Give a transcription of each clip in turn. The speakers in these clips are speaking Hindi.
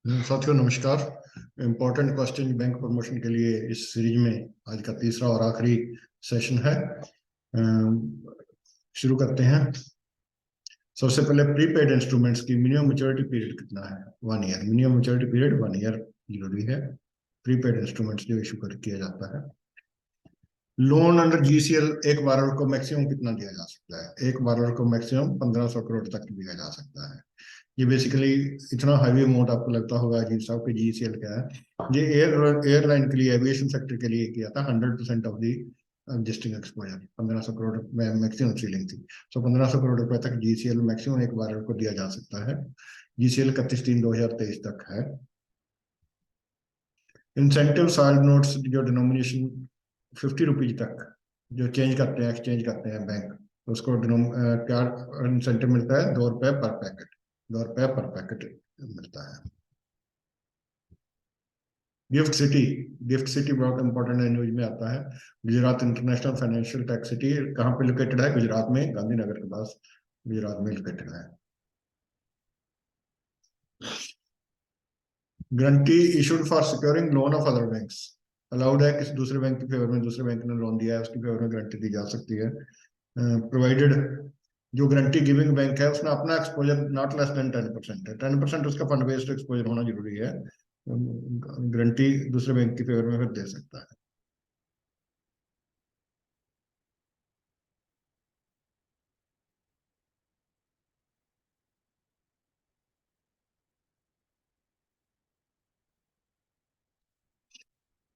साथियों नमस्कार। इम्पोर्टेंट क्वेश्चन बैंक प्रमोशन के लिए इस सीरीज में आज का तीसरा और आखिरी सेशन है। शुरू करते हैं। सबसे पहले प्रीपेड इंस्ट्रूमेंट्स की मिनिमम मैच्योरिटी पीरियड कितना है? 1 year. Minimum maturity period 1 year जरूरी है प्रीपेड इंस्ट्रूमेंट्स जो इशू कर किया जाता है। लोन अंडर जीसीएल एक बारर को मैक्सिमम कितना दिया जा सकता है? एक बारर को मैक्सिमम 1500 करोड़ तक दिया जा सकता है। ये बेसिकली इतना हैवी अमाउंट आपको लगता होगा अजीब साहब कि जीसीएल क्या है। ये एयरलाइन के लिए, एविएशन सेक्टर के लिए किया था। 100% of the existing exposure 1500 crore में मैक्सिमम सीलिंग थी। सो 1500 करोड़ रुपए तक जीसीएल मैक्सिमम एक बार को दिया जा सकता है। जीसीएल 31/3/2023 तक है। इंसेंटिव साइड नोट्स जो डिनोमिनेशन 50 रुपीज तक जो चेंज करते हैं, एक्सचेंज करते हैं बैंक, तो उसको क्या इंसेंटिव मिलता है? 2 रुपए पर पैकेट। 2 रुपए पर पैकेट मिलता है। Gift city. गिफ्ट सिटी बहुत इंपॉर्टेंट है, न्यूज में आता है। Gujarat international financial tax city कहाँ पे लोकेटेड है? गुजरात में, गांधीनगर के पास गुजरात में लोकेटेड है। Guarantee issued for securing loan of other banks. Allowed है किसी दूसरे बैंक के फेवर में, दूसरे बैंक ने लोन दिया है उसके फेवर में गारंटी दी जा सकती है। प्रोवाइडेड जो गारंटी गिविंग बैंक है उसने अपना एक्सपोजर नॉट लेस देन 10% है। 10% उसका फंड बेस्ड एक्सपोजर होना जरूरी है। गारंटी दूसरे बैंक के फेवर में फिर दे सकता है।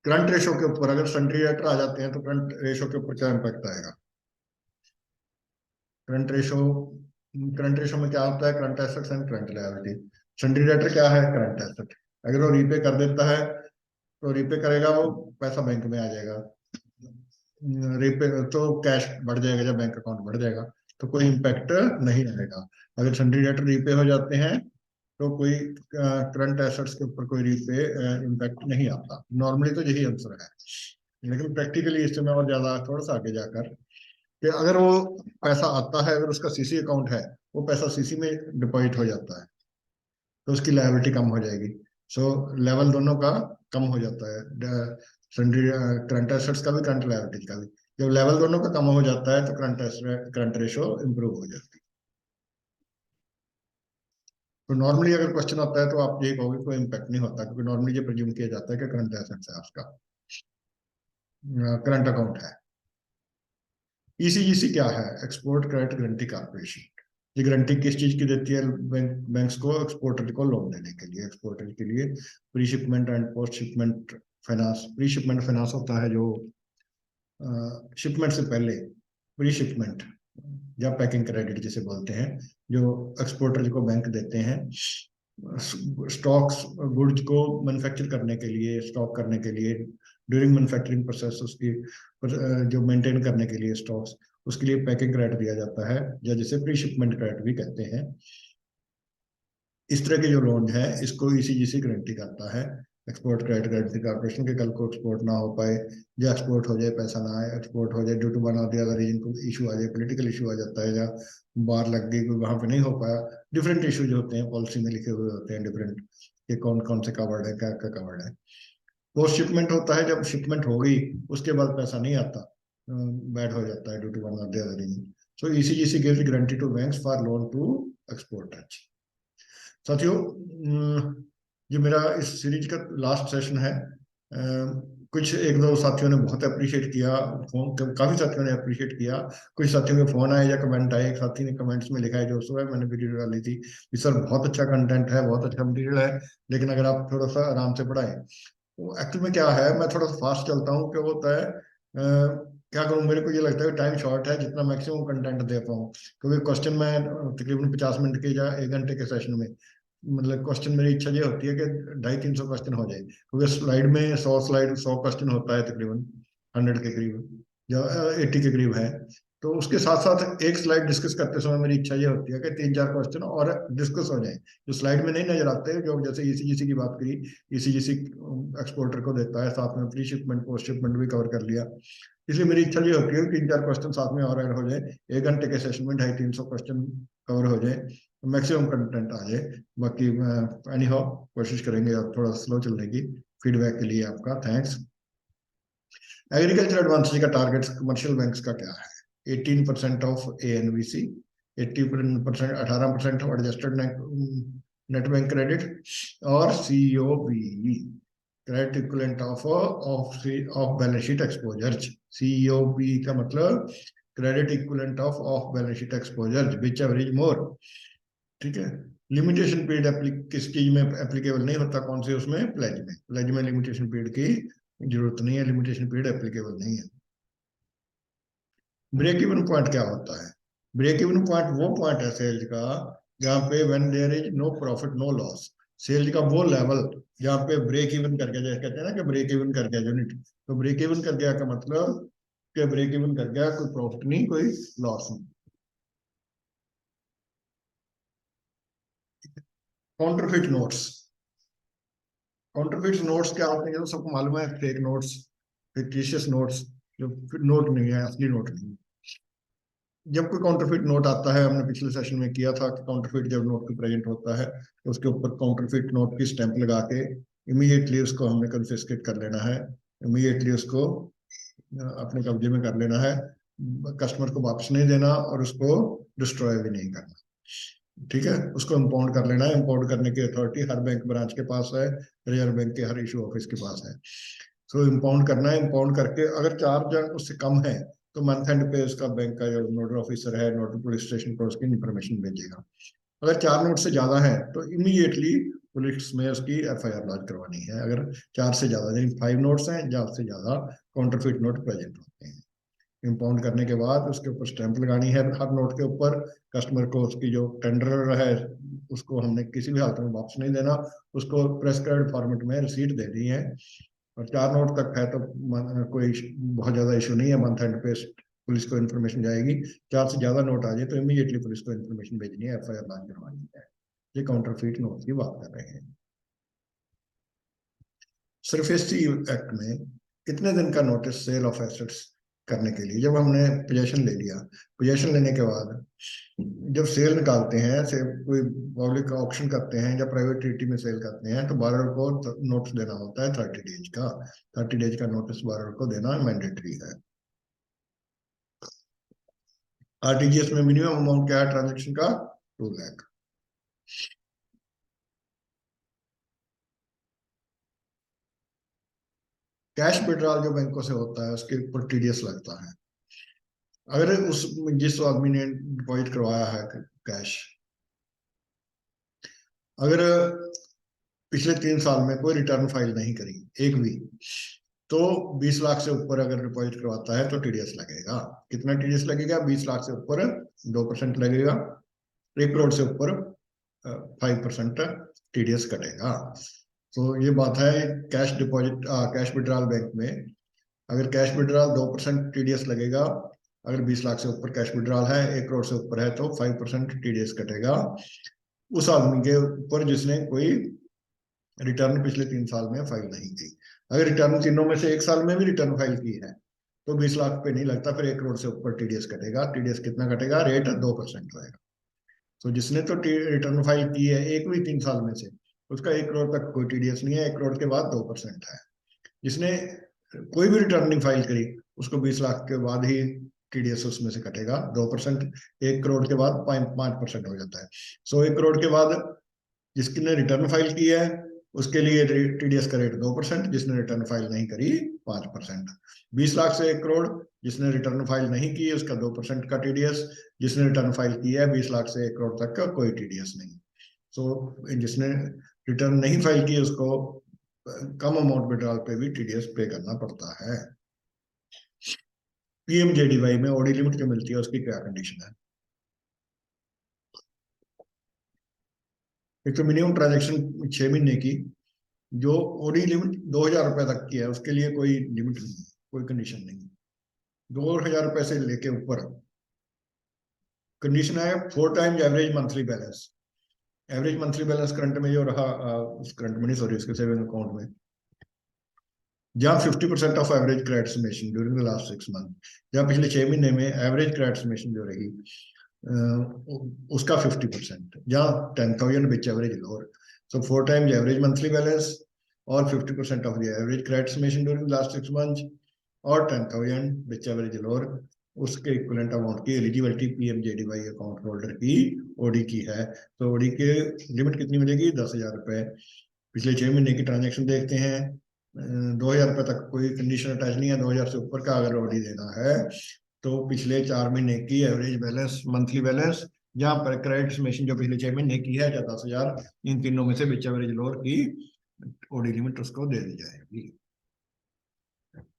करंट रेशो के ऊपर अगर सन्ड्री डेटर आ जाते हैं तो करंट रेशो के ऊपर क्या इम्पैक्ट आएगा? करंट रेशो करंट रेशो में क्या होता है? Current assets and current liability. Sundry debtor क्या है? Current asset. अगर वो रीपे कर देता है तो रीपे करेगा, वो पैसा बैंक में आ जाएगा। रीपे तो कैश बढ़ जाएगा, जब बैंक अकाउंट बढ़ जाएगा तो कोई इम्पैक्ट नहीं आएगा। अगर सन्ड्री डेटर रीपे हो जाते हैं तो कोई करंट एसेट्स के ऊपर कोई रीपे इम्पैक्ट नहीं आता। नॉर्मली तो यही आंसर है, लेकिन प्रैक्टिकली इसमें और ज्यादा थोड़ा सा आगे जाकर कि अगर वो पैसा आता है, अगर उसका सीसी अकाउंट है, वो पैसा सीसी में डिपॉजिट हो जाता है तो उसकी लायबिलिटी कम हो जाएगी। सो लेवल दोनों का कम हो जाता है, सन्ड्री करंट एसेट्स का भी करंट लायबिलिटी का भी। जब लेवल दोनों का कम हो जाता है तो करंट रेशो इंप्रूव हो जाती है। तो नॉर्मली अगर क्वेश्चन आता है तो आप यही कहोगे कोई इम्पैक्ट नहीं होता, क्योंकि नॉर्मली ये प्रेज्यूम किया जाता है कि करंट एसेट्स है, आपका करंट अकाउंट है। ईसीजीसी क्या है? Export credit guarantee corporation. ये गारंटी किस चीज की देती है? बैंक्स को एक्सपोर्टर को लोन देने के लिए, एक्सपोर्टर के लिए pre shipment and post shipment finance. Pre shipment finance होता है जो शिपमेंट से पहले, प्री शिपमेंट या पैकिंग क्रेडिट जिसे बोलते हैं, जो एक्सपोर्टर को बैंक देते हैं स्टॉक्स, गुड्स को मैन्युफैक्चर करने के लिए, स्टॉक करने के लिए, ड्यूरिंग मैन्युफैक्चरिंग प्रोसेस उसकी जो मेंटेन करने के लिए स्टॉक्स, उसके लिए पैकिंग क्रेडिट दिया जाता है, या जिसे प्री शिपमेंट क्रेडिट भी कहते हैं। इस तरह के जो लोन है इसको ईसीजीसी गारंटी करता है। एक्सपोर्ट क्रेडिट गारंटी कॉर्पोरेशन के कल को एक्सपोर्ट ना हो पाए, या एक्सपोर्ट हो जाए पैसा ना आए, एक्सपोर्ट हो जाए ड्यू टू वन और द अदर रीजन, को इशू आ जाए, पॉलिटिकल इशू आ जाता है, या बार लग गई कोई वहां पे नहीं हो पाया। डिफरेंट इशूज होते हैं, पॉलिसी में लिखे हुए होते हैं डिफरेंट, कि कौन कौन से कवर्ड है, क्या क्या कवर्ड है। पोस्ट शिपमेंट होता है जब शिपमेंट हो गई उसके बाद पैसा नहीं आता, बैड हो जाता है ड्यू टू वन और the other reason. So ECGC gives guarantee to banks for loan to exporters. साथियों, ये मेरा इस सीरीज का लास्ट सेशन है। कुछ एक दो साथियों ने बहुत अप्रिशिएट किया, फोन काफी साथियों ने अप्रिशिएट किया। कुछ साथियों के फोन आए या कमेंट आए। एक साथी ने कमेंट्स में लिखा है जो सुबह मैंने वीडियो डाली थी कि सर बहुत अच्छा कंटेंट है, बहुत अच्छा मटेरियल है, लेकिन अगर आप थोड़ा सा आराम से पढ़ाएं। तो एक्चुअल में क्या है, मैं थोड़ा सा फास्ट चलता हूँ, क्या होता है क्या करूँ, मेरे को ये लगता है टाइम शॉर्ट है, जितना मैक्सिमम कंटेंट दे पाऊँ, क्योंकि क्वेश्चन में तकरीबन 50 मिनट के या 1 घंटे के सेशन में, मतलब क्वेश्चन मेरी इच्छा ये होती है कि 250-300 क्वेश्चन हो जाए, क्योंकि स्लाइड में 100 क्वेश्चन होता है तकरीबन, 100 के करीब या 80 के करीब है। तो उसके साथ साथ एक स्लाइड डिस्कस करते समय मेरी इच्छा ये होती है कि 3-4 क्वेश्चन और डिस्कस हो जाए, जो स्लाइड में नहीं नजर आते, जो जैसे ईसीजीसी की बात करी, ईसीजीसी एक्सपोर्टर को देता है, साथ में प्री शिपमेंट पोस्ट शिपमेंट भी कवर कर लिया। इसलिए मेरी इच्छा ये होती है 3-4 क्वेश्चन साथ में और ऐड हो जाए, 1 घंटे के सेशन में 250-300 क्वेश्चन कवर हो जाए, मैक्सिमम कंटेंट आ जाए। बाकी एनी हाउ कोशिश करेंगे आप थोड़ा स्लो चलने की। फीडबैक के लिए आपका थैंक्स। एग्रीकल्चर एडवांस का टारगेट कमर्शियल बैंक्स का क्या है? 18% of ANVC, 80%, 18% of adjusted net bank credit, और COBE, credit equivalent of balance sheet exposure. COBE का मतलब credit equivalent of balance sheet exposure, which average more. ठीक है। लिमिटेशन पीरियड किस चीज में एप्लीकेबल नहीं होता? कौन से? उसमें प्लेज में। प्लेज में लिमिटेशन पीरियड की जरूरत नहीं है, लिमिटेशन पीरियड एप्लीकेबल नहीं है। ब्रेक इवन पॉइंट क्या होता है? ब्रेक इवन पॉइंट वो पॉइंट है सेल्स का जहाँ पे when there is no profit no loss. Sales का वो लेवल जहाँ पे ब्रेक इवन कर गया, जैसे कहते हैं ना कि ब्रेक इवन कर गया यूनिट, तो ब्रेक इवन कर गया का मतलब कि ब्रेक इवन कर गया, कोई प्रॉफिट नहीं कोई लॉस नहीं। Counterfeit notes. काउंटरफिट नोट्स क्या होते हैं? तो सबको मालूम है, फेक नोट्स, फिक्टिशियस नोट्स, जो नोट नहीं है, असली नोट नहीं। जब कोई काउंटरफिट नोट आता है, हमने पिछले सेशन में किया था कि काउंटरफिट जब नोट को प्रेजेंट होता है तो उसके ऊपर काउंटरफिट नोट की स्टैंप लगा के इमीडिएटली उसको हमने कन्फिस्केट कर लेना है, इमीडिएटली उसको अपने कब्जे में कर लेना है, कस्टमर को वापस नहीं देना और उसको डिस्ट्रॉय भी नहीं करना। ठीक है। उसको इम्पाउंड कर लेना है। इम्पाउंड करने की अथॉरिटी हर बैंक ब्रांच के पास है, रिजर्व बैंक के हर इशू ऑफिस के पास है। सो इम्पाउंड करना है। इम्पाउंड करके अगर चार्ज उससे कम है तो मंथ एंड पे उसका बैंक का जो नोडल ऑफिसर है, नोडल पुलिस स्टेशन पर उसकी इन्फॉर्मेशन भेजेगा। अगर 4 नोट से ज्यादा है तो इमीडिएटली पुलिस में उसकी FIR लॉन्च करवानी है। अगर 4 से ज्यादा, यानी 5 नोट्स हैं या उससे ज्यादा काउंटरफिट नोट प्रेजेंट होते हैं, इम्पाउंड करने के बाद उसके ऊपर स्टैंप लगानी है हर नोट के ऊपर। कस्टमर को उसकी जो टेंडर है उसको हमने किसी भी हालत में वापस नहीं देना, उसको प्रेस्क्राइब्ड फॉर्मेट में रिसीट देनी है। और 4 नोट तक है तो कोई बहुत ज्यादा इशू नहीं है, मंथ एंड पे पुलिस को इन्फॉर्मेशन जाएगी। 4 से ज्यादा नोट आ जाए तो इमीडिएटली पुलिस को इन्फॉर्मेशन भेजनी है, FIR लॉन्च करवानी है। ये काउंटरफीट नोट की बात कर रहे हैं। सरफेसी एक्ट में कितने दिन का नोटिस सेल ऑफ एसेट्स करने के लिए? जब हमने पोजेशन ले लिया, पोजेशन लेने के बाद जब सेल निकालते हैं, से कोई पब्लिक ऑक्शन करते हैं या प्राइवेट ट्रीटी में सेल करते हैं, तो बारर को नोटिस देना होता है 30 डेज का। 30 डेज का नोटिस बारर को देना मैंडेटरी है। RTGS में मिनिमम अमाउंट क्या है ट्रांजेक्शन का? 2 लाख। कैश विड्रॉल जो बैंकों से होता है उसके ऊपर TDS लगता है। अगर उस जिस आदमी ने डिपॉजिट करवाया है कैश, अगर पिछले 3 साल में कोई रिटर्न फाइल नहीं करी एक भी, तो 20 लाख से ऊपर अगर डिपॉजिट करवाता है तो TDS लगेगा। कितना TDS लगेगा? 20 लाख से ऊपर 2% लगेगा, 1 करोड़ से ऊपर 5% TDS कटेगा। तो ये बात है। Cash deposit, cash withdrawal bank में अगर कैश विड्रॉल 2% TDS लगेगा। अगर 20 लाख से ऊपर कैश विड्रॉल है, 1 करोड़ से ऊपर है तो 5% TDS कटेगा उस आदमी के ऊपर जिसने कोई रिटर्न पिछले 3 साल में फाइल नहीं की। अगर रिटर्न तीनों में से 1 साल में भी रिटर्न फाइल की है तो 20 लाख पे नहीं लगता, फिर 1 करोड़ से ऊपर TDS कटेगा। TDS कितना कटेगा? रेट 2% रहेगा। तो जिसने तो रिटर्न फाइल की है एक भी 3 साल में से, उसका 1 करोड़ तक कोई TDS नहीं है, 1 करोड़ के बाद 2% है। जिसने कोई भी रिटर्न नहीं फाइल करी उसको 20 लाख के बाद ही TDS उसमें से कटेगा 2%। 1 करोड़ के बाद 5% हो जाता है। 1 करोड़ के बाद जिसने रिटर्न फाइल की है उसके लिए TDS का रेट 2%, जिसने रिटर्न फाइल नहीं करी 5%। 20 लाख से 1 करोड़ जिसने रिटर्न फाइल नहीं की उसका 2% का TDS, जिसने रिटर्न फाइल किया है 20 लाख से 1 करोड़ तक का कोई TDS नहीं। जिसने रिटर्न नहीं फाइल की उसको कम अमाउंट विड्रॉल पे भी TDS पे करना पड़ता है। PMJDY में OD लिमिट जो मिलती है उसकी क्या कंडीशन है? एक तो मिनिमम ट्रांजेक्शन 6 महीने की, जो OD लिमिट 2,000 रुपए तक की है उसके लिए कोई लिमिट नहीं है, कोई कंडीशन नहीं। 2,000 रुपए से लेके ऊपर कंडीशन है 4 times average monthly balance. Average monthly balance current में जो रहा, उस करंट में नहीं, सॉरी, उसके सेविंग अकाउंट में, जहाँ 50% of average credit summation during the last 6 month, जहाँ पिछले 6 महीने में एवरेज क्रेडिट समेशन जो रही उसका 50%, जहाँ 10,000 which average lower. So 4 times average monthly balance or 50% of the average credit submission during last 6 months और 10,000 which average lower, उसके इक्वलेंट अमाउंट की एलिजिबिलिटी पीएमजेडीवाई अकाउंट होल्डर की ओडी की है। तो ओडी के लिमिट कितनी मिलेगी? 10,000 रुपए। पिछले 6 महीने की ट्रांजेक्शन देखते हैं, 2,000 रुपए तक कोई कंडीशन अटैच नहीं है। 2,000 से ऊपर का अगर ओडी देना है तो पिछले 4 महीने की एवरेज बैलेंस, मंथली बैलेंस, जहां पर क्रेडिट सबमिशन जो पिछले 6 महीने की है या 10,000, इन तीनों में से विच एवरेज लोअर की ओडी लिमिट उसको दे दी जाएगी।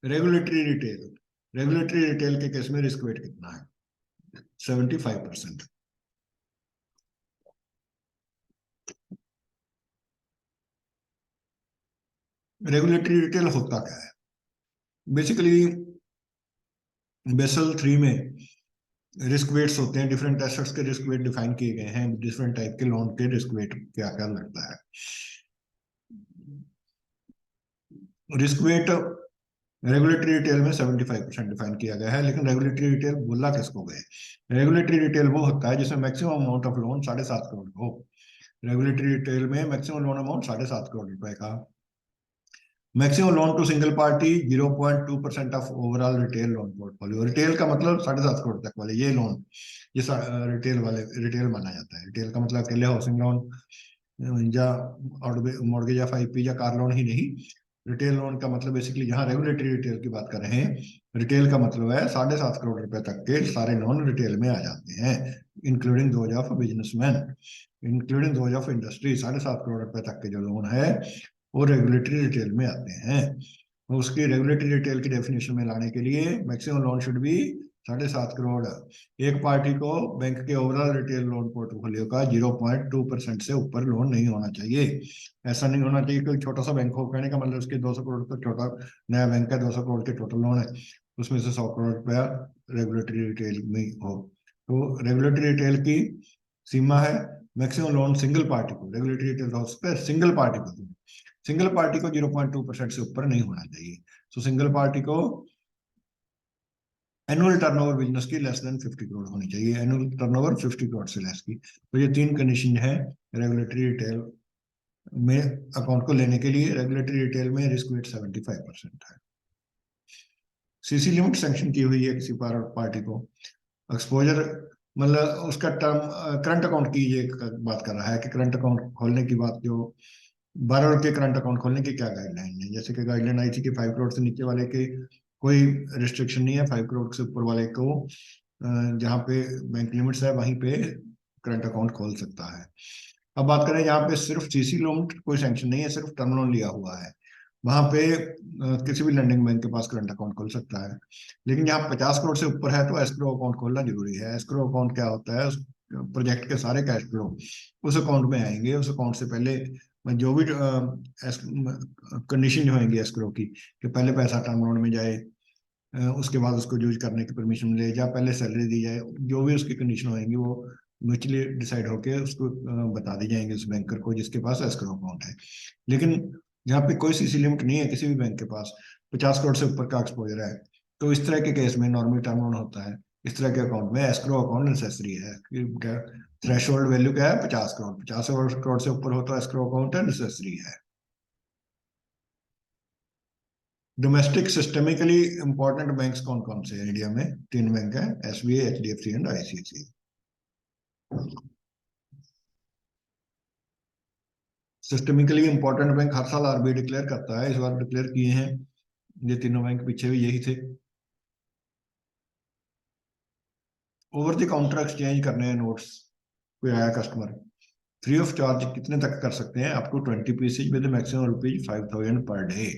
रेगुलेटरी रिटेल, रेगुलेटरी रिटेल के केस में रिस्क वेट कितना है? 75%। रेगुलेटरी रिटेल होता क्या है? बेसिकली बेसल 3 में रिस्क वेट्स होते हैं, डिफरेंट एसेट्स के रिस्क वेट डिफाइन किए गए हैं, डिफरेंट टाइप के लोन के रिस्क वेट क्या क्या लगता है। रिस्क वेट रेगुलेटरी रिटेल में 75% डिफाइन किया गया है, लेकिन रेगुलेटरी रिटेल बोला किसको गए? रेगुलेटरी रिटेल वो होता है जिसमें maximum amount of loan 7.5 crore हो। रेगुलेटरी रिटेल में मैक्सिमम लोन अमाउंट 7.5 करोड़ रुपए का। Maximum loan to single party 0.2% of overall retail loan portfolio. Retail का मतलब 7.5 करोड़ तक वाले ये लोन, ये रिटेल वाले रिटेल माना जाता है। रिटेल का मतलब अकेले हाउसिंग लोन या मॉर्गेज या 5P या कार लोन ही नहीं। रिटेल लोन का मतलब बेसिकली, जहां रेगुलेटरी रिटेल की बात कर रहे हैं, रिटेल का मतलब है 7.5 करोड़ रुपए तक के सारे लोन रिटेल में आ जाते हैं, including those of businessman, including those of industry. 7.5 crore रुपए तक के जो लोन है वो रेगुलेटरी रिटेल में आते हैं। उसकी रेगुलेटरी रिटेल की डेफिनेशन में लाने के लिए maximum loan should be 7.5 crore. एक पार्टी को बैंक के ओवरऑल रिटेल लोन पोर्टफोलियो का 0.2% से ऊपर लोन नहीं होना चाहिए। ऐसा नहीं होना चाहिए कोई छोटा सा बैंक हो, कहने का मतलब उसके 200 करोड़ तो छोटा नया बैंक है, 200 करोड़ के टोटल लोन है, उसमें से 100 करोड़ रुपया रेगुलेटरी रिटेल में हो। तो रेगुलेटरी रिटेल की सीमा है मैक्सिमम लोन सिंगल पार्टी को, रेगुलेटरी रिटेल हाउस पे सिंगल पार्टी को, सिंगल पार्टी को 0.2% से ऊपर नहीं होना चाहिए। तो सिंगल पार्टी को एनुअल टर्नओवर बिजनेस की लेस देन 50 करोड़ होनी चाहिए, एनुअल टर्नओवर 50 करोड़ से लेस की। तो ये 3 कंडीशन है रेगुलेटरी रिटेल में अकाउंट को लेने के लिए। रेगुलेटरी रिटेल में रिस्क वेट 75% है। सीसी लिमिट सैंक्शन की हुई है किसी पार्टी को। एक्सपोजर मतलब उसका टर्म करंट अकाउंट की ये बात कर रहा है कि करंट अकाउंट खोलने की बात, जो 12 के करंट अकाउंट खोलने की क्या गाइडलाइन है? जैसे कि गाइडलाइन आई थी कि 5 करोड़ से नीचे वाले के कोई रिस्ट्रिक्शन नहीं है, 5 करोड़ से ऊपर वाले को जहाँ पे बैंक लिमिट्स है वहीं पे करंट अकाउंट खोल सकता है। अब बात करें यहाँ पे सिर्फ सीसी लोन कोई सैंक्शन नहीं है, सिर्फ टर्म लोन लिया हुआ है, वहां पे किसी भी लैंडिंग बैंक के पास करंट अकाउंट खोल सकता है। लेकिन यहाँ 50 करोड़ से ऊपर है तो एस्क्रो अकाउंट खोलना जरूरी है। एस्क्रो अकाउंट क्या होता है? उस प्रोजेक्ट के सारे कैश फ्लो उस अकाउंट में आएंगे। उस अकाउंट से पहले जो भी कंडीशन होंगी एस्क्रो की, कि पहले पैसा टर्म लोन में जाए, उसके बाद उसको यूज करने की परमिशन मिले, या पहले सैलरी दी जाए, जो भी उसकी कंडीशन होंगी वो म्यूचुअली डिसाइड होके उसको बता दी जाएंगे उस बैंकर को जिसके पास एस्क्रो अकाउंट है। लेकिन यहाँ पे कोई सीसी लिमिट नहीं है किसी भी बैंक के पास, 50 करोड़ से ऊपर का एक्सपोजर है, तो इस तरह के केस में नॉर्मल टर्म लोन होता है। इस तरह के अकाउंट में एस्क्रो अकाउंट नेसेसरी है। थ्रेशोल्ड वैल्यू क्या है? 50 करोड़। 50 करोड़ से ऊपर हो तो एस्क्रो अकाउंट नेसेसरी है। डोमेस्टिक सिस्टमिकली इंपॉर्टेंट बैंक्स कौन कौन से हैं इंडिया में? 3 बैंक है, SBI, HDFC and ICICI। Systemically important bank हर साल RBI डिक्लेयर करता है, इस बार डिक्लेयर किए हैं ये तीनों बैंक, पीछे भी यही थे। ओवर द काउंटर एक्सचेंज करने हैं नोट्स, कोई आया कस्टमर, फ्री ऑफ चार्ज कितने तक कर सकते हैं? Up to 20 pieces with maximum ₹5,000 per day.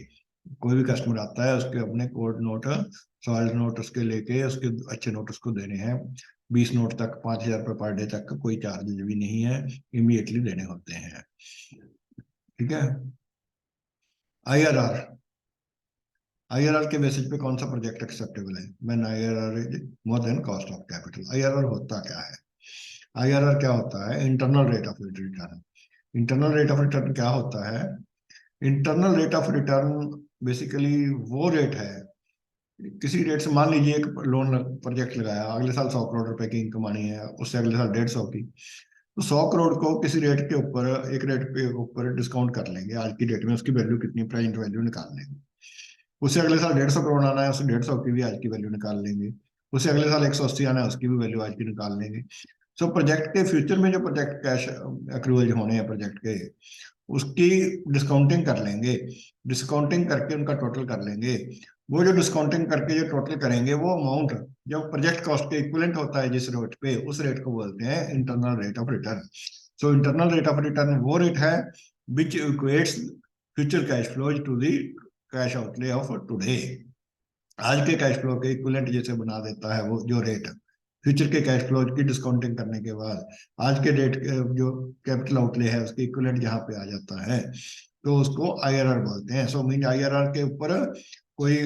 कोई भी कस्टमर आता है उसके अपने कोड नोट, सॉल्ट नोट उसके लेके उसके अच्छे नोट उसको देने हैं। 20 नोट तक 5,000 रुपये पर डे तक कोई चार्ज भी नहीं है, इमीडिएटली देने होते हैं। ठीक है। IRR, IRR के बेसिस पे कौन सा प्रोजेक्ट एक्सेप्टेबल है? When IRR is more than cost of capital. IRR होता क्या है? IRR क्या होता है? Internal rate of return. Internal rate of return क्या होता है? Internal rate of return basically वो रेट है किसी डेट से मान लीजिए एक लोन प्रोजेक्ट लगाया, अगले साल 100 करोड़ रुपए की इनकम आनी है, उससे अगले साल 150 की, तो 100 करोड़ को किसी रेट के ऊपर, एक रेट पे ऊपर डिस्काउंट कर लेंगे, आज की डेट में उसकी वैल्यू कितनी, प्रेजेंट वैल्यू निकाल लेंगे। उससे अगले साल 150 करोड़ आना है, उससे 150 की भी आज की वैल्यू निकाल लेंगे। उससे अगले साल 180 आना है, उसकी भी वैल्यू आज की निकाल लेंगे। सो प्रोजेक्ट के फ्यूचर में जो प्रोजेक्ट कैश अक्रूवल होने हैं प्रोजेक्ट के, उसकी डिस्काउंटिंग कर लेंगे। डिस्काउंटिंग करके उनका टोटल कर लेंगे। वो जो डिस्काउंटिंग करके जो टोटल करेंगे, वो अमाउंट जो प्रोजेक्ट कॉस्ट के इक्विवेलेंट होता है जिस रेट पे, उस रेट को बोलते हैं internal rate of return. So internal rate of return वो रेट है which equates future cash flows to the cash outlay of today. आज के कैश फ्लो के इक्विवेलेंट जैसे बना देता है वो जो रेट, फ्यूचर के कैश फ्लो की डिस्काउंटिंग करने के बाद आज के डेट जो कैपिटल आउटले है उसके इक्विवेलेंट जहां पे आ जाता है, तो उसको आईआरआर बोलते हैं। सो मीन आईआरआर के ऊपर कोई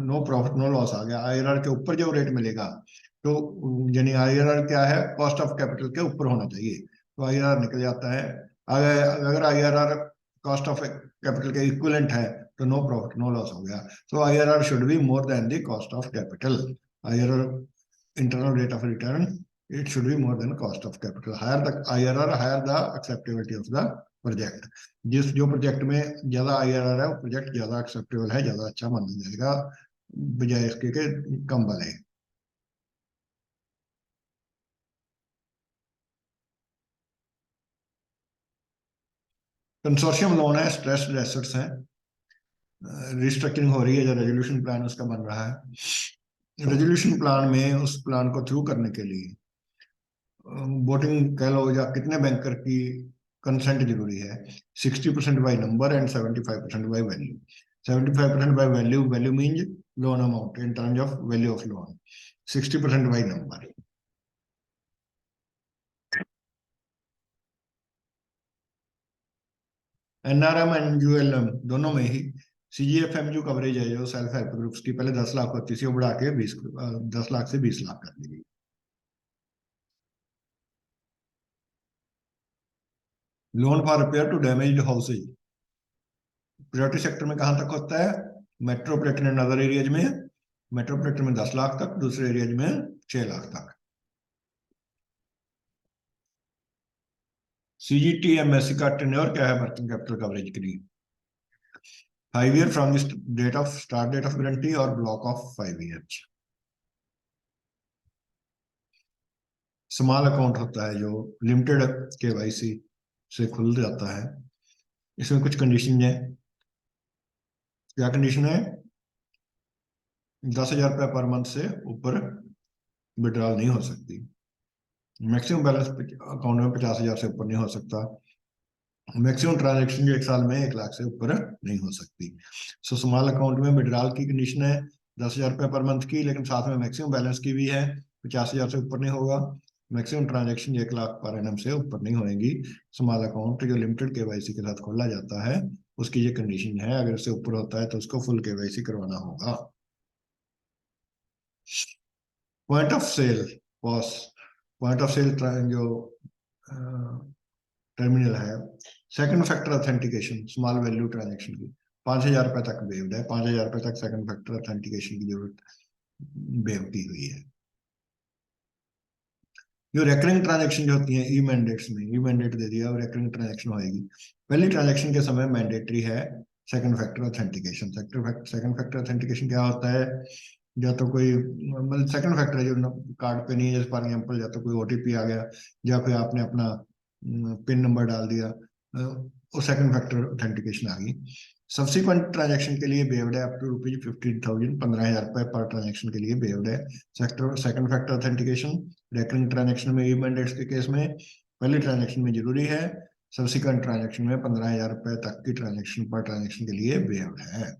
नो प्रॉफिट नो लॉस आ गया, आईआरआर के ऊपर जो रेट मिलेगा, तो यानी आईआरआर क्या है, कॉस्ट ऑफ कैपिटल के ऊपर होना चाहिए, तो आईआरआर निकल जाता है। अगर आईआरआर कॉस्ट ऑफ कैपिटल के इक्विवेलेंट है, तो नो प्रॉफिट नो लॉस हो गया। So IRR should be more than the cost of capital. IRR, internal rate of return, it should be more than cost of capital. Higher the IRR, higher the acceptability of the project. जिस जो प्रोजेक्ट में ज्यादा IRR है, वो प्रोजेक्ट ज्यादा एक्सेप्टेबल है, ज्यादा अच्छा माना जाएगा, बजाय इसके के कम वाले। कंसोर्शियम लोन है, स्ट्रेस्ड एसेट्स हैं, रिस्ट्रक्चरिंग हो रही है, जो रेजोल्यूशन प्लान उसका बन रहा है। रेजोल्यूशन प्लान में उस प्लान को थ्रू करने के लिए वोटिंग कह लो या कितने बैंकर की कंसेंट जरूरी है। 60% by number and 75% by value. 75% by value, value means loan amount in terms of value of loan. 60% by number. NRM and ULM दोनों में ही सीजीएफएमयू कवरेज है, जो सेल्फ हेल्प ग्रुप्स की पहले 10 लाख होती थी, वो बढ़ा के 10 लाख से 20 लाख कर दी गई। Loan for repair to damaged houses priority sector में कहां तक होता है, मेट्रोपॉलिटन एंड अदर एरियाज में। मेट्रोपॉलिटन में 10 लाख तक, दूसरे एरियाज में 6 लाख तक। सीजीटीएमएससी का टेन्योर क्या है वर्किंग कैपिटल कवरेज के लिए? 5 year from the date of start date of guarantee और block of 5 year. Small account होता है जो लिमिटेड केवाईसी से खुल जाता है, इसमें कुछ कंडीशन है। क्या कंडीशन है? 10,000 रुपये पर मंथ से ऊपर विड्रॉल नहीं हो सकती। मैक्सिमम बैलेंस अकाउंट में 50,000 से ऊपर नहीं हो सकता। मैक्सिमम ट्रांजेक्शन जो एक साल में 1 लाख से ऊपर नहीं हो सकती। सो स्मॉल अकाउंट में विड्रॉल की कंडीशन है 10,000 रुपये पर मंथ की, लेकिन साथ में मैक्सिमम बैलेंस की भी है, 50,000 से ऊपर नहीं होगा। Maximum transaction 1 lakh per annum से ऊपर नहीं होएगी। स्मॉल अकाउंट जो लिमिटेड केवाईसी के साथ खोला जाता है, उसकी ये कंडीशन है, अगर इससे ऊपर होता है तो उसको फुल केवाईसी करवाना होगा। Point of sale cost, point of sale जो टर्मिनल है, second factor authentication small value transaction की 5,000 रुपए तक वेव्ड है। 5,000 रुपए तक सेकंड फैक्टर ऑथेंटिकेशन की जरूरत वेव की हुई है। जो रेकरिंग ट्रांजेक्शन जो होती है ई मैंडेट्स में, ई मैंडेट दे दिया और रेकरिंग ट्रांजेक्शन होएगी। पहली ट्रांजेक्शन के समय मैंडेटरी है second factor authentication. Second factor authentication क्या होता है? या तो कोई मतलब सेकंड फैक्टर है जो कार्ड पे नहीं है, जैसे फॉर एग्जाम्पल या तो कोई ओटीपी आ गया, या फिर आपने अपना पिन नंबर डाल दिया, वो सेकंड फैक्टर ऑथेंटिकेशन आ गई। सब्सिक्वेंट ट्रांजेक्शन के लिए बेव्ड है अप टू ₹15,000, 15,000 रुपए पर ट्रांजेक्शन के लिए बेव्ड है sector second factor authentication. Recurring transaction में ई मैंडेट्स के केस में पहली ट्रांजेक्शन में जरूरी है, सब्सिक्वेंट ट्रांजेक्शन में 15,000 रुपए तक की ट्रांजेक्शन पर ट्रांजेक्शन के लिए बेव्ड है।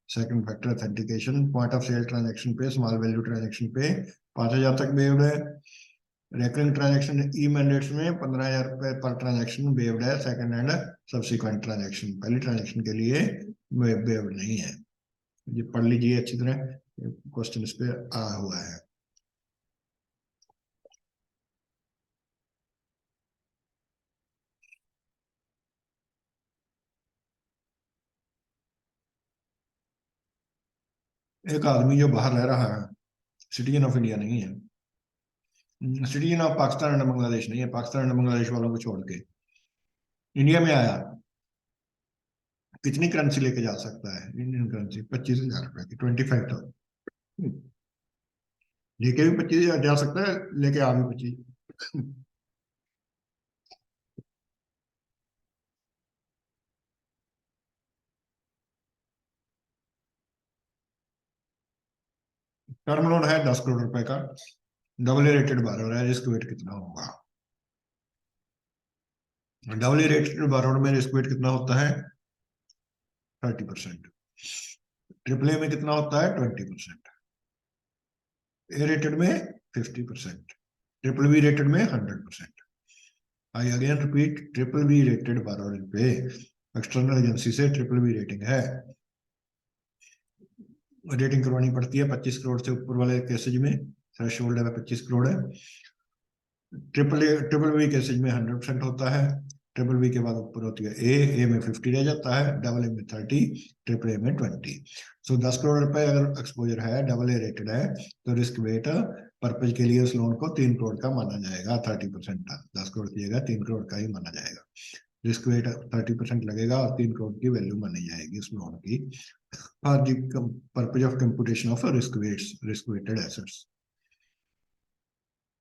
Second factor authentication point of sale transaction पे, स्मॉल वैल्यू ट्रांजेक्शन पे 5,000 तक बेव्ड है। रेकरिंग ट्रांजेक्शन ई मैंडेट्स में 15,000 रुपए पर ट्रांजेक्शन बेव्ड है। सेकंड एंड सब्सिक्वेंट ट्रांजेक्शन, पहली ट्रांजेक्शन के लिए बेव्ड नहीं है। ये पढ़ लीजिए अच्छी तरह, क्वेश्चन इस पे आ हुआ है। एक आदमी जो बाहर रह रहा है, सिटीजन ऑफ इंडिया नहीं है, citizen of Pakistan and Bangladesh नहीं है, पाकिस्तान एंड बांग्लादेश वालों को छोड़ के इंडिया में आया, कितनी करेंसी लेके जा सकता है? इंडियन करेंसी 25,000 रुपए की, 25,000। लेके भी 25,000 जा सकता है, लेके आ भी 25। टर्म लोन है 10 करोड़ रुपए का, डबल रेटेड बारह है, रिस्क वेट कितना होगा? डबल रेटेड बारह में रिस्क वेट कितना होता है? 30%। ट्रिपल ए में कितना होता है? 20%। ए रेटेड में 50%। ट्रिपल बी रेटेड में 100%। I again repeat, triple B rated बारह पे एक्सटर्नल एजेंसी से ट्रिपल बी रेटिंग है, रेटिंग करवानी पड़ती है 25 करोड़ से ऊपर वाले केसेज में, थ्रेशोल्ड है 25 करोड़ है। ट्रिपल बी केसेज में 100% होता है, ट्रिपल बी के बाद ऊपर होती है ए में 50 रह जाता है, डबल ए में 30, ट्रिपल ए में 20। सो 10 करोड़ रुपए अगर एक्सपोजर है, डबल ए रेटेड है, तो रिस्क वेट पर्पज के लिए उस लोन को 3 करोड़ का माना जाएगा। 30%, 10 करोड़ की जगह 3 करोड़ का ही माना जाएगा। रिस्क वेट 30% लगेगा और 3 करोड़ की वैल्यू मानी जाएगी उस लोन की, for the purpose of computation of risk weighted assets.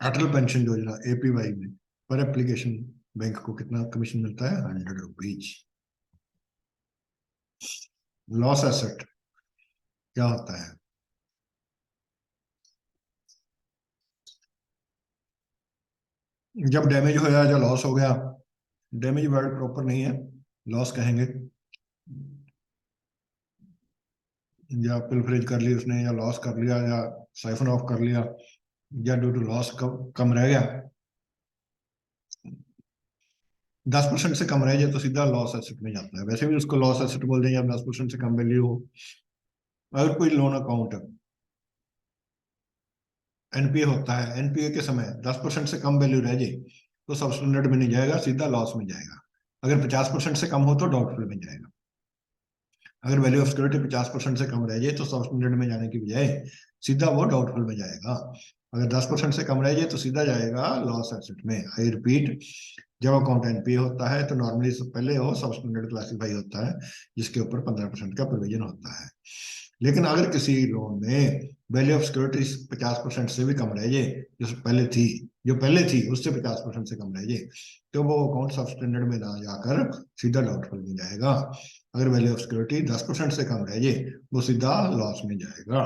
Atal pension Yojana APY में पर एप्लीकेशन बैंक को कितना कमीशन मिलता है? 100 रुपीज। लॉस एसेट क्या होता है? जब डैमेज हो गया या लॉस हो गया, डैमेज वर्ड प्रॉपर नहीं है, लॉस कहेंगे, या पिलफरेज कर ली उसने, या लॉस कर लिया, या साइफन ऑफ कर लिया, या ड्यू टू लॉस कम रह गया। 10% से कम रह जाए तो सीधा लॉस एसेट में जाता है, वैसे भी उसको लॉस एसेट बोल दें जब 10% से कम वैल्यू हो। अगर कोई लोन अकाउंट एनपीए होता है, एनपीए के समय 10% से कम वैल्यू रह जाए तो सब स्टैंडर्ड में नहीं जाएगा, सीधा लॉस में जाएगा। अगर 50% से कम हो तो डाउटफुल में जाएगा। अगर वैल्यू ऑफ सिक्योरिटी 50% से कम रह जाए तो सब स्टैंडर्ड में जाने की बजाय सीधा वो डाउटफुल में जाएगा। अगर 10% से कम रह जाए तो सीधा जाएगा लॉस एसेट में। आई रिपीट, जब अकाउंट एनपीए होता है तो नॉर्मली पहले वो सब स्टैंडर्ड क्लासीफाई होता है, जिसके ऊपर 15% का प्रोविजन होता है। लेकिन अगर किसी लोन में वैल्यू ऑफ सिक्योरिटी 50% से भी कम रह जाए, जो पहले थी उससे 50% से कम रह जाए, तो वो अकाउंट सब स्टैंडर्ड में ना जाकर सीधा डाउटफुल में जाएगा। अगर वैल्यू ऑफ सिक्योरिटी 10% से कम रह जाए वो सीधा लॉस में जाएगा।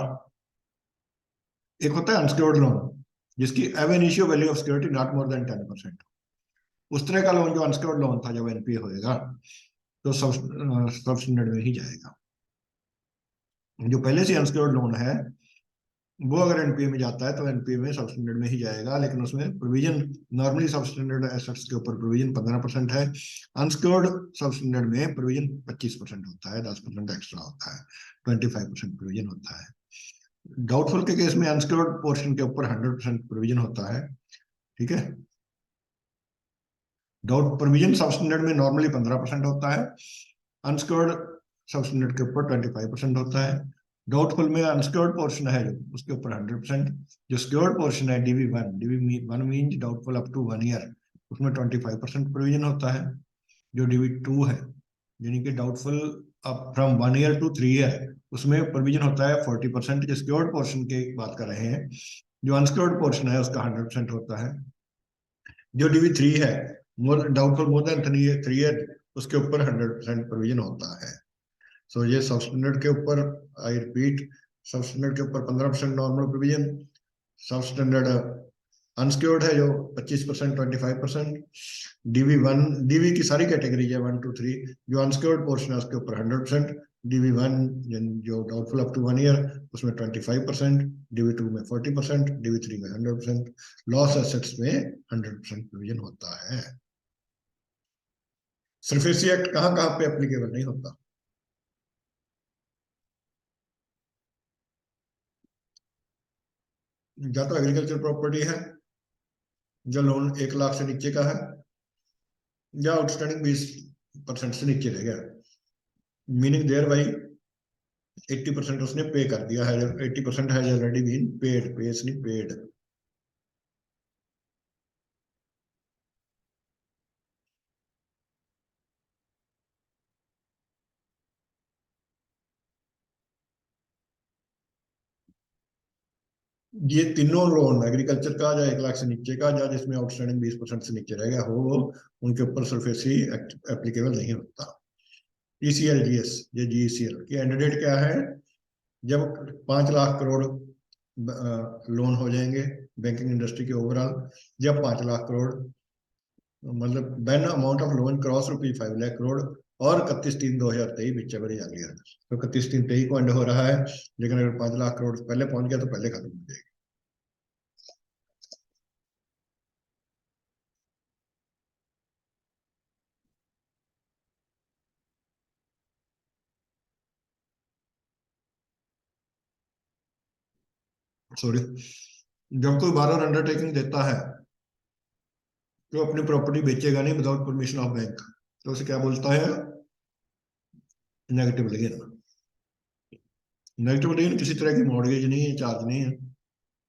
एक होता है अनसिक्योर्ड लोन, जिसकी एव initio value of security not more than 10%। उस तरह का लोन जो अनसिक्योर्ड लोन था, जब एनपीए होएगा तो सब स्टैंडर्ड में ही जाएगा। जो पहले से अनसिक्योर्ड लोन है वो अगर एनपीए में जाता है तो एनपीए में सब स्टैंडर्ड में ही जाएगा, लेकिन उसमें प्रोविजन नॉर्मली सब स्टैंडर्ड एसेट्स के ऊपर प्रोविजन 15% है। अनसिक्योर्ड सब स्टैंडर्ड में प्रोविजन 25% होता है, 10% एक्स्ट्रा होता है, 25% प्रोविजन होता है। डाउटफुल के केस में अनसिक्योर्ड पोर्शन के ऊपर 100% प्रोविजन होता है। ठीक है, डाउट प्रोविजन सब स्टैंडर्ड में नॉर्मली 15% होता है, अनसिक्योर्ड सब स्टैंडर्ड के ऊपर 25% होता है। डाउटफुल में अनसिक्योर्ड पोर्शन है जो उसके ऊपर 100%, जो सिक्योर्ड पोर्शन है DV one mean doubtful up to 1 year, उसमें 25% प्रोविजन होता है। जो डीवी 2 है, यानी कि doubtful up from 1 year to 3 year, उसमें प्रोविजन होता है 40%। जो सिक्योर्ड पोर्शन की बात कर रहे हैं, जो अनसिक्योर्ड पोर्शन है उसका 100% होता है। जो डीवी 3 है, डाउटफुल मोर देन 3 ईयर, उसके ऊपर 100% प्रोविजन होता है। सो ये सब स्टैंडर्ड के ऊपर, आई रिपीट, सब स्टैंडर्ड के ऊपर 15% नॉर्मल प्रोविजन, सब स्टैंडर्ड अनसिक्योर्ड है जो 25%, 25%। डीवी 1, डीवी की सारी कैटेगरी है 1 2 3, जो अनसिक्योर्ड पोर्शन है उसके ऊपर 100%। डीवी 1 जो डाउटफुल अप टू 1 ईयर, उसमें 25%, डीवी 2 में 40%, डीवी 3 में 100%। लॉस एसेट्स में 100% प्रोविजन होता है। सरफेसी एक्ट कहाँ कहाँ पे एप्लीकेबल नहीं होता? या तो एग्रीकल्चर प्रॉपर्टी है, जो लोन 1 लाख से नीचे का है, या आउटस्टैंडिंग 20% से नीचे रह गया, मीनिंग देयर बाई 80% उसने पे कर दिया है, 80% हैज ऑलरेडी बीन पेड, पेस नहीं पेड। ये तीनों लोन एग्रीकल्चर का या 1 लाख से नीचे का या जिसमें आउटस्टैंडिंग 20% से नीचे रह गया हो, वो उनके ऊपर सरफेसी एक्ट एप्लीकेबल नहीं होता। ईसीएल जीएस, ये जीसीएल की एंड डेट क्या है? जब 5 लाख करोड़ लोन हो जाएंगे बैंकिंग इंडस्ट्री के ओवरऑल, जब 5 लाख करोड़, मतलब when amount of loan cross ₹5 lakh crore, और 31/3/2023 बीच बड़ी आ गया। तो 31/3/23 को एंड हो रहा है, लेकिन अगर 5 लाख करोड़ पहले पहुंच गया तो पहले खत्म हो जाएगी। सॉरी, जब कोई बारह अंडरटेकिंग देता है तो अपनी प्रॉपर्टी बेचेगा नहीं विदाउट परमिशन ऑफ बैंक, तो उसे क्या बोलता है? Negative ligand. नेगेटिव लिगेन किसी तरह की मॉर्गेज नहीं है, चार्ज नहीं है,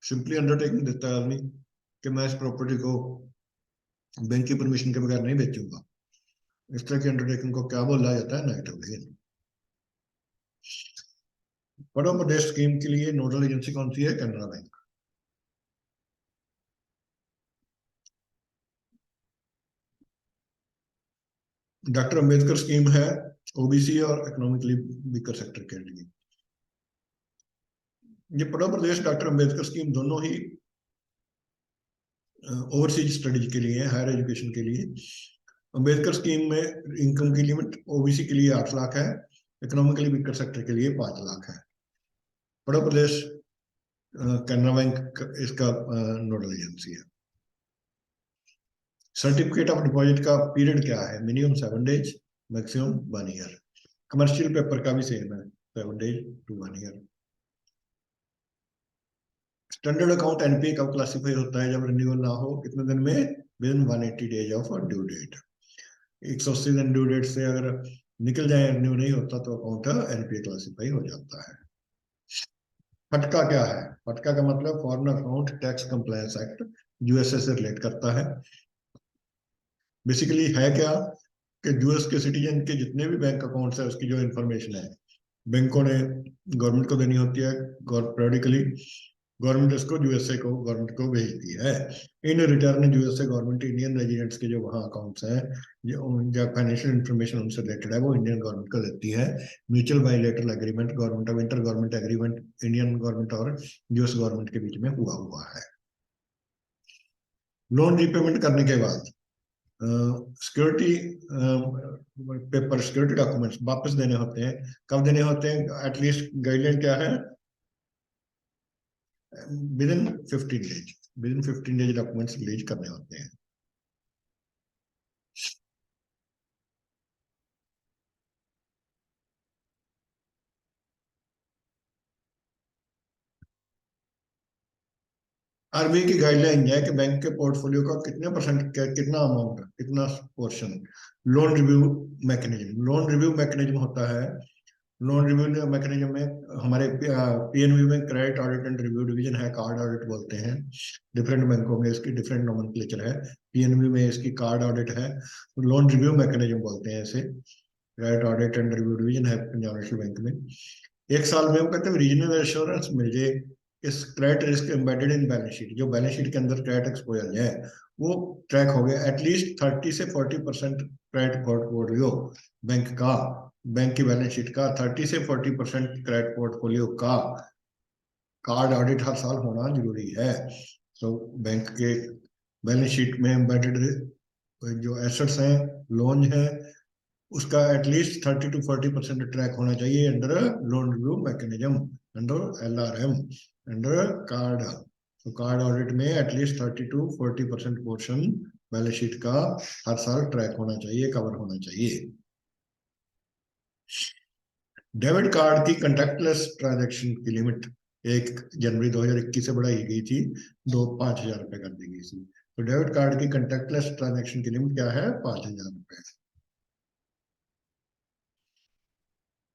सिंपली अंडरटेकिंग देता है आदमी कि मैं इस प्रॉपर्टी को बैंक की परमिशन के बगैर नहीं बेचूंगा। इस तरह की अंडरटेकिंग को क्या बोला जाता है? Negative ligand. पढ़ो प्रदेश स्कीम के लिए नोडल एजेंसी कौन सी है? Canara bank. Doctor Ambedkar scheme है ओबीसी और इकोनॉमिकली वीकर सेक्टर के लिए। ये पढ़ो प्रदेश डॉक्टर अंबेडकर स्कीम दोनों ही ओवरसीज स्टडीज के लिए, हायर एजुकेशन के लिए। अंबेडकर स्कीम में इनकम की लिमिट ओबीसी के लिए 8 लाख है, इकोनॉमिकली वीकर सेक्टर के लिए 5 लाख है। बड़ा प्रदेश कैनरा बैंक इसका नोडल एजेंसी है। सर्टिफिकेट ऑफ डिपॉजिट का पीरियड क्या है? Minimum 7 days, maximum 1 year. Commercial paper का भी सेम है, 7 days to 1 year. Standard account NPA कब क्लासिफाई होता है? जब रिन्यूअल ना हो कितने दिन में? Within 180 days of due date. 180 दिन ड्यू डेट से अगर निकल जाए, रिन्यू नहीं होता, तो अकाउंट एनपीए क्लासिफाई हो जाता है। फटका क्या है? फटका का मतलब foreign account tax compliance act, USA से रिलेट करता है। बेसिकली है क्या कि यूएस के सिटीजन के जितने भी बैंक अकाउंट्स है उसकी जो इंफॉर्मेशन है बैंकों ने गवर्नमेंट को देनी होती है। पीरियडिकली गवर्नमेंट इसको यूएसए को गवर्नमेंट को भेजती है। In return USA government Indian residents के जो वहाँ अकाउंट्स हैं, जो फाइनेंशियल इंफॉर्मेशन उनसे रिलेटेड है, वो इंडियन गवर्नमेंट को देती है। Mutual bilateral agreement government of inter government agreement Indian government और यूएस गवर्नमेंट के बीच में हुआ है। लोन रिपेमेंट करने के बाद सिक्योरिटी पेपर, सिक्योरिटी डॉक्यूमेंट्स वापस देने होते हैं। कब देने होते हैं? एटलीस्ट गाइडलाइन क्या है? With in 15 days, with in 15 days documents release करने होते हैं। आरबीआई की गाइडलाइन है कि बैंक के पोर्टफोलियो का कितने परसेंट, कितना अमाउंट, कितना portion loan review mechanism, loan review mechanism होता है। लोन रिव्यू मैकेनिज्म में हमारे पीएनबी में credit audit and review division है, कार्ड ऑडिट बोलते हैं। डिफरेंट बैंकों में इसकी डिफरेंट नोमेनक्लेचर है। पीएनबी में इसकी कार्ड ऑडिट है, लोन रिव्यू मैकेनिज्म बोलते हैं इसे। Credit audit and review division है पंजाब नेशनल बैंक में। 1 साल में वो कहते हैं रीजनल एश्योरेंस मिल जाए इस credit risk embedded in balance sheet, जो बैलेंस शीट के अंदर क्रेडिट एक्सपोजर है वो ट्रैक हो गया। एटलीस्ट 30 से 40% क्रेडिट पोर्टफोलियो बैंक का, बैंक की बैलेंस शीट का 30 से 40% क्रेडिट पोर्टफोलियो का कार्ड ऑडिट हर साल होना जरूरी है। तो बैंक के बैलेंस शीट में एम्बेडेड जो एसेट्स हैं, लोन है, उसका एटलीस्ट 30 to 40% ट्रैक होना चाहिए under loan review mechanism, under LRM, under card. तो कार्ड ऑडिट में at least 30 to 40% portion balance sheet का हर साल ट्रैक होना चाहिए, कवर होना चाहिए। डेबिट कार्ड की कंटैक्टलेस ट्रांजैक्शन की लिमिट 1 जनवरी 2021 से बढ़ाई गई थी, 5,000 रुपए कर दी गई थी। तो डेबिट कार्ड की कंटैक्टलेस ट्रांजैक्शन की लिमिट क्या है? 5,000 रुपए।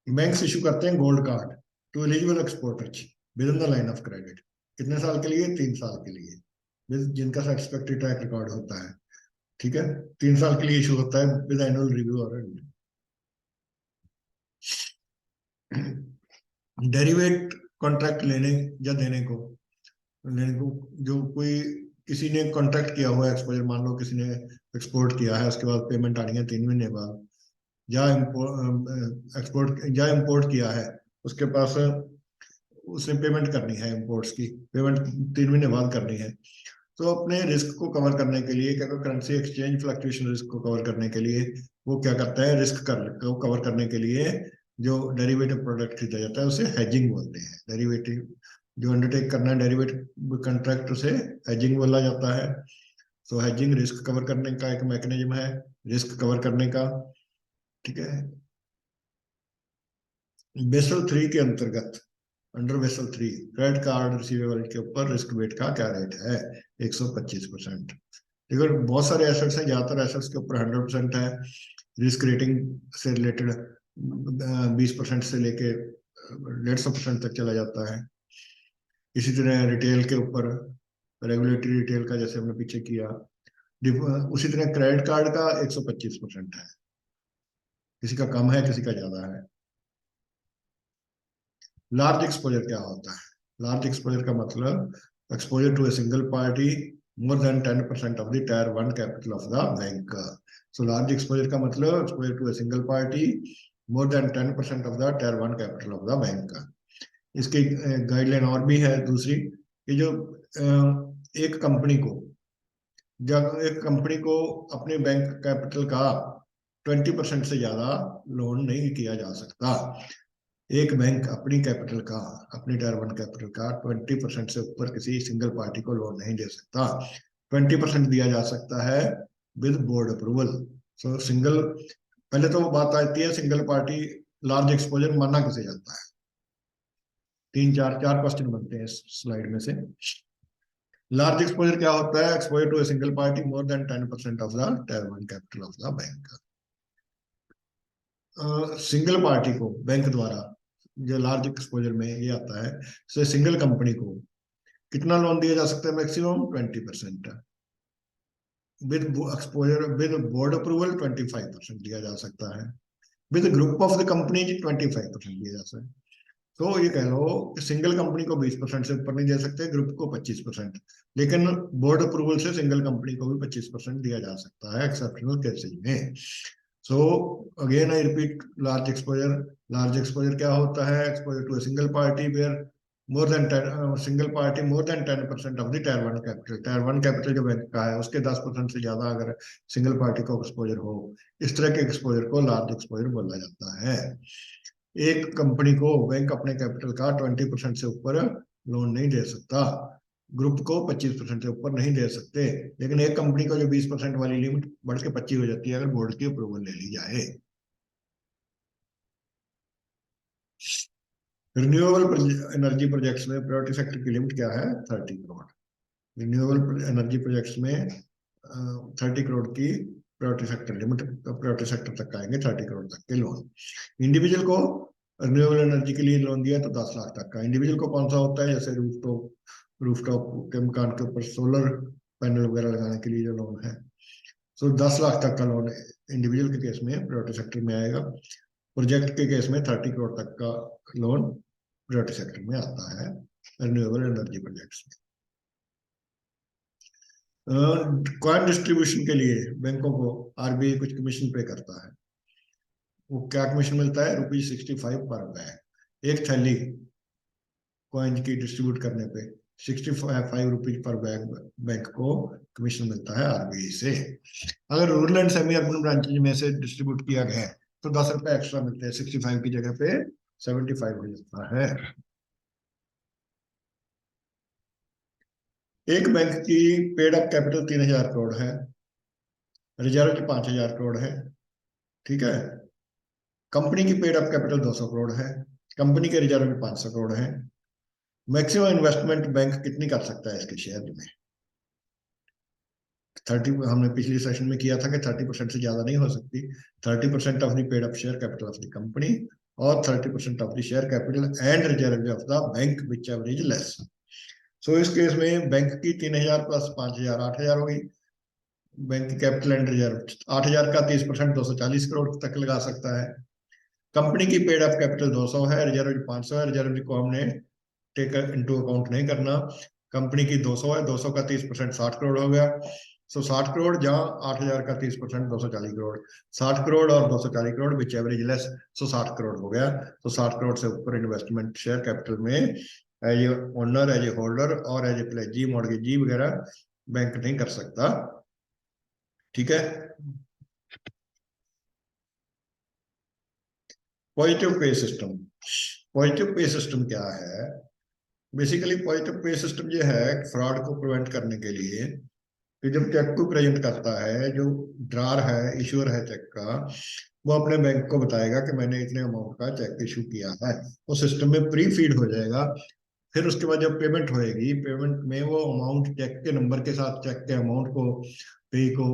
बैंक्स इशू करते हैं gold card. To eligible exporters within the line of credit. कितने साल के लिए? 3 साल के लिए, जिनका सेटिस्फैक्टरी ट्रैक रिकॉर्ड होता है। ठीक है, 3 साल के लिए इशू होता है विद एनुअल रिव्यू और डेरिवेट कॉन्ट्रैक्ट लेने या लेने को जो कोई किसी ने कॉन्ट्रैक्ट किया हुआ है एक्सपोजर, मान लो किसी ने एक्सपोर्ट किया है, उसके बाद पेमेंट आनी है 3 महीने बाद, या एक्सपोर्ट या इंपोर्ट किया है, उसके पास उसने पेमेंट करनी है, इंपोर्ट्स की पेमेंट 3 महीने बाद करनी है। तो अपने रिस्क को कवर करने के लिए, क्या करेंसी एक्सचेंज फ्लक्चुएशन रिस्क को कवर करने के लिए वो क्या करता है, रिस्क को कवर करने के लिए जो डेरिवेटिव प्रोडक्ट खरीदा जाता है उसे हेजिंग बोलते हैं। डेरिवेटिव जो अंडरटेक करना है डेरिवेटिव कंट्रैक्ट, उसे हेजिंग बोला जाता है। सो हेजिंग रिस्क कवर करने का एक मैकेनिज्म है, रिस्क कवर करने का। ठीक है, बेसल 3 के अंतर्गत, under Basel 3 credit card receivable के ऊपर रिस्क वेट का क्या रेट है? 125%। देखो बहुत सारे एसेट्स हैं, ज्यादातर एसेट्स के ऊपर 100% है। रिस्क रेटिंग से रिलेटेड 20% से लेके 150% तक चला जाता है। इसी तरह रिटेल के ऊपर रेगुलेटरी रिटेल का जैसे हमने पीछे किया, उसी तरह क्रेडिट कार्ड का 125% है, किसी का कम है किसी का ज्यादा है। लार्ज एक्सपोजर क्या होता है? लार्ज एक्सपोजर का मतलब exposure to a single party more than 10% of the tier 1 capital of the bank. So large exposure का मतलब exposure to a single party more than 10% of the tier 1 capital of the bank. इसकी गाइडलाइन और भी है दूसरी, कि जो एक कंपनी को, जब एक कंपनी को अपने बैंक कैपिटल का 20% से ज्यादा लोन नहीं किया जा सकता। एक बैंक अपनी कैपिटल का, अपनी टायर 1 कैपिटल का 20% से ऊपर किसी सिंगल पार्टी को लोन नहीं दे सकता। 20% दिया जा सकता है with board approval. So single, पहले तो वो बात आती है सिंगल पार्टी लार्ज एक्सपोजर माना किसे जाता है। 3 4 क्वेश्चन बनते हैं इस स्लाइड में से। लार्ज एक्सपोजर क्या होता है? Exposure to a single party more than 10% of the tier 1 capital of the bank. Single party को बैंक द्वारा, जो लार्ज एक्सपोजर में ये आता है, से सिंगल कंपनी को कितना लोन दिया जा सकता है? Maximum 20%। With exposure with board approval 25% दिया जा सकता है। With group of the company 25% दिया जा सकता है। तो ये कह लो कि सिंगल कंपनी को 20% से ऊपर नहीं दे सकते, ग्रुप को 25%, लेकिन बोर्ड अप्रूवल से सिंगल कंपनी को भी 25% दिया जा सकता है एक्सेप्शनल केसेज में। So again I repeat, large exposure, large exposure क्या होता है? Exposure to a single party where more than 10, single party more than 10% of the tier 1 capital. Tier 1 capital जो बैंक का है उसके 10% से ज्यादा अगर सिंगल पार्टी का एक्सपोजर हो, इस तरह के एक्सपोजर को लार्ज एक्सपोजर बोला जाता है। एक कंपनी को बैंक अपने कैपिटल का 20% से ऊपर लोन नहीं दे सकता, ग्रुप को 25% से ऊपर नहीं दे सकते, लेकिन एक कंपनी को जो 20% वाली लिमिट बढ़ के 25 हो जाती है अगर बोर्ड की अप्रूवल ले ली जाए। रिन्यूएबल एनर्जी प्रोजेक्ट्स में प्रायोरिटी सेक्टर की लिमिट क्या है? 30 करोड़। रिन्यूएबल एनर्जी प्रोजेक्ट्स में 30 करोड़ की priority sector limit, priority sector तक आएंगे 30 करोड़ तक के लोन। इंडिविजुअल को रिन्यूएबल एनर्जी के लिए लोन दिया तो 10 लाख तक का। इंडिविजुअल को कौन सा होता है? जैसे रूफटॉप के मकान के ऊपर सोलर पैनल वगैरह लगाने के लिए जो लोन है, सो 10 लाख तक का लोन इंडिविजुअल के केस में प्रायोरिटी सेक्टर में आएगा। प्रोजेक्ट के केस में 30 करोड़ तक का लोन प्रायोरिटी सेक्टर में आता है रिन्यूएबल एनर्जी प्रोजेक्ट्स में। कॉइन डिस्ट्रीब्यूशन के लिए बैंकों को आरबीआई कुछ कमीशन पे करता है। वो क्या कमीशन मिलता है? ₹65 पर बैग। एक थैली कॉइन की डिस्ट्रीब्यूट करने पे 65 रुपीज पर बैग बैंक को कमीशन मिलता है आरबीआई से। अगर rural and semi urban branches में से डिस्ट्रीब्यूट किया गया तो 10 रुपए एक्स्ट्रा मिलते हैं, 65 की जगह पे 75 हो जाता है। एक बैंक की पेड अप कैपिटल 3,000 करोड़ है, रिजर्व की 5,000 करोड़ है। ठीक है, कंपनी की पेड अप कैपिटल 200 करोड़ है, कंपनी के रिजर्व में 500 करोड़ है। मैक्सिमम इन्वेस्टमेंट बैंक कितनी कर सकता है इसके शेयर में? 30, हमने पिछले सेशन में किया था कि 30% से ज्यादा नहीं हो सकती। 30% of the paid up share capital of the company और 30% of the share capital and reserve of the bank whichever is less. So इस केस में बैंक की 3000 प्लस 5000 8000 होगी। बैंक की कैपिटल एंड रिजर्व 8000 का 30% 240 करोड़ तक लगा सकता है। कंपनी की पेड अप कैपिटल 200 है, रिजर्व 500 है। रिजर्व को हमने टेक इनटू अकाउंट नहीं करना। कंपनी की 200 है, 200 का 30% 60 करोड़ हो गया। सो 60 करोड़ जहाँ 8000 का 30% 240 करोड़, 60 करोड़ और 240 crore which average less, so 60 crore हो गया। तो 60 करोड़ से ऊपर इन्वेस्टमेंट शेयर कैपिटल में as a owner, as a holder और एज ए प्लेजी मॉर्गेजी वगैरह बैंक नहीं कर सकता। ठीक है। Positive pay system. Positive pay system क्या है? बेसिकली पॉजिटिव पे सिस्टम ये है फ्रॉड को प्रिवेंट करने के लिए कि जब चेक को प्रेजेंट करता है, जो ड्रार है, इश्यूअर है चेक का, वो अपने बैंक को बताएगा कि मैंने इतने अमाउंट का चेक इशू किया है। वो सिस्टम में प्री फीड हो जाएगा। फिर उसके बाद जब पेमेंट होएगी, पेमेंट में वो अमाउंट चेक के नंबर के साथ चेक के अमाउंट को, पे को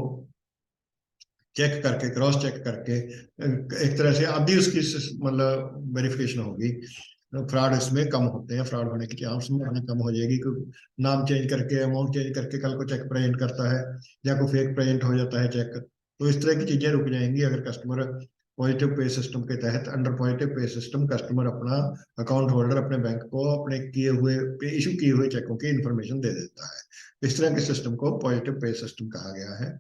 चेक करके, क्रॉस चेक करके एक तरह से आधी उसकी मतलब वेरिफिकेशन होगी। फ्रॉड इसमें कम होते हैं, फ्रॉड होने की चांस में कम हो जाएगी। क्योंकि नाम चेंज करके, अमाउंट चेंज करके कल को चेक प्रेजेंट करता है या कोई फेक प्रेजेंट हो जाता है चेक, तो इस तरह की चीजें रुक जाएंगी अगर कस्टमर पॉजिटिव पे सिस्टम के तहत। Under positive pay system customer अपना अकाउंट होल्डर अपने बैंक को अपने किए हुए पे इशू किए हुए चेकों की इंफॉर्मेशन दे देता है। इस तरह के सिस्टम को पॉजिटिव पे सिस्टम कहा गया है।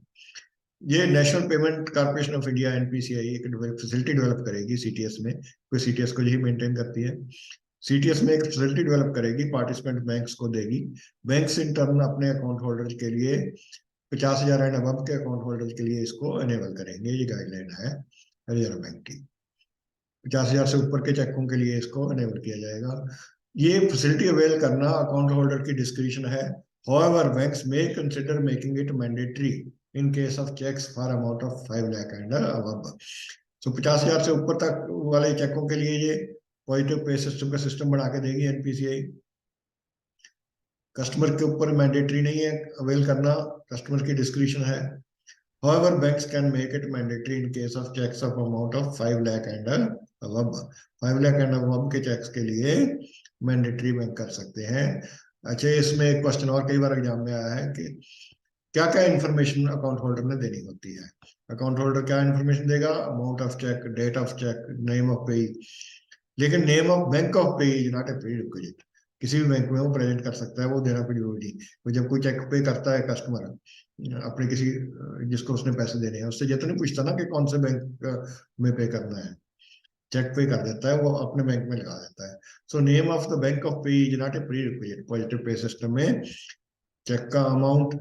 ये national payment corporation of India NPCI एक फैसिलिटी डेवलप करेगी सीटीएस में, कोई सीटीएस को यही मेंटेन करती है। सीटीएस में एक फैसिलिटी डेवलप करेगी, पार्टिसिपेंट बैंक्स को देगी। बैंक्स इन टर्न अपने अकाउंट होल्डर के लिए 50,000 एंड अबव के अकाउंट होल्डर के लिए इसको अनेबल करेंगे। ये गाइडलाइन है रिजर्व बैंक की। 50,000 से ऊपर के चेकों के लिए इसको अनेबल किया जाएगा। ये फैसिलिटी अवेल करना अकाउंट होल्डर की डिस्क्रिप्शन है। However, banks may consider making it mandatory in case of checks for amount of 5 lakh and above. So 50,000 से ऊपर तक वाले चेकों के लिए ये पॉजिटिव पे सिस्टम का सिस्टम बना के देगी एनपीसीआई। कस्टमर के ऊपर मैंडेटरी नहीं है अवेल करना, कस्टमर की डिस्क्रिप्शन है। However, banks can make it mandatory in case of checks of amount of 5 lakh and above. 5 lakh and above के चेक्स के लिए मैंडेटरी बैंक कर सकते हैं। अच्छा, इसमें एक क्वेश्चन और कई बार एग्जाम में आया है कि क्या क्या इन्फॉर्मेशन अकाउंट होल्डर ने देनी होती है। अकाउंट होल्डर क्या इन्फॉर्मेशन देगा? Amount of cheque, date of cheque, name of payee. लेकिन name of bank of payee is not a prerequisite. किसी भी बैंक में वो प्रेजेंट कर सकता है, वो देना भी जरूरी नहीं। तो जब कोई चेक पे करता है कस्टमर अपने किसी जिसको उसने पैसे देने हैं, उससे ये तो नहीं पूछता ना कि कौन से बैंक में पे करना है। चेक पे कर देता है, वो अपने बैंक में लगा देता है। So name of the bank of payee is not a prerequisite. Positive pay system में चेक का अमाउंट,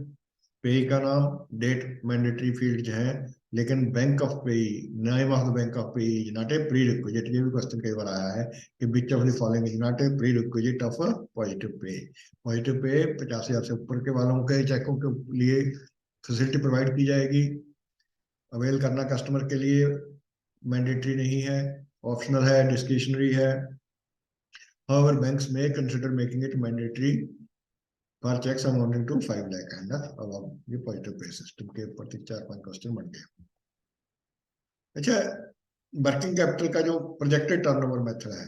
पे का नाम, डेट मैंडेटरी फील्ड है, लेकिन bank of payee, name of the bank of payee is not a prerequisite. ये भी क्वेश्चन कई बार आया है कि which of the following is not a prerequisite of positive pay. Positive pay 50,000 से ऊपर के वालों के चेकों के लिए फैसिलिटी प्रोवाइड की जाएगी। अवेल करना कस्टमर के लिए मैंडेटरी नहीं है, ऑप्शनल है, डिस्क्रिशनरी है। However, banks may consider making it mandatory for checks amounting to 5 lakh and above। ये पॉजिटिव पे सिस्टम के ऊपर 4-5 क्वेश्चन बन गए। अच्छा, वर्किंग कैपिटल का जो प्रोजेक्टेड टर्नओवर मेथड है,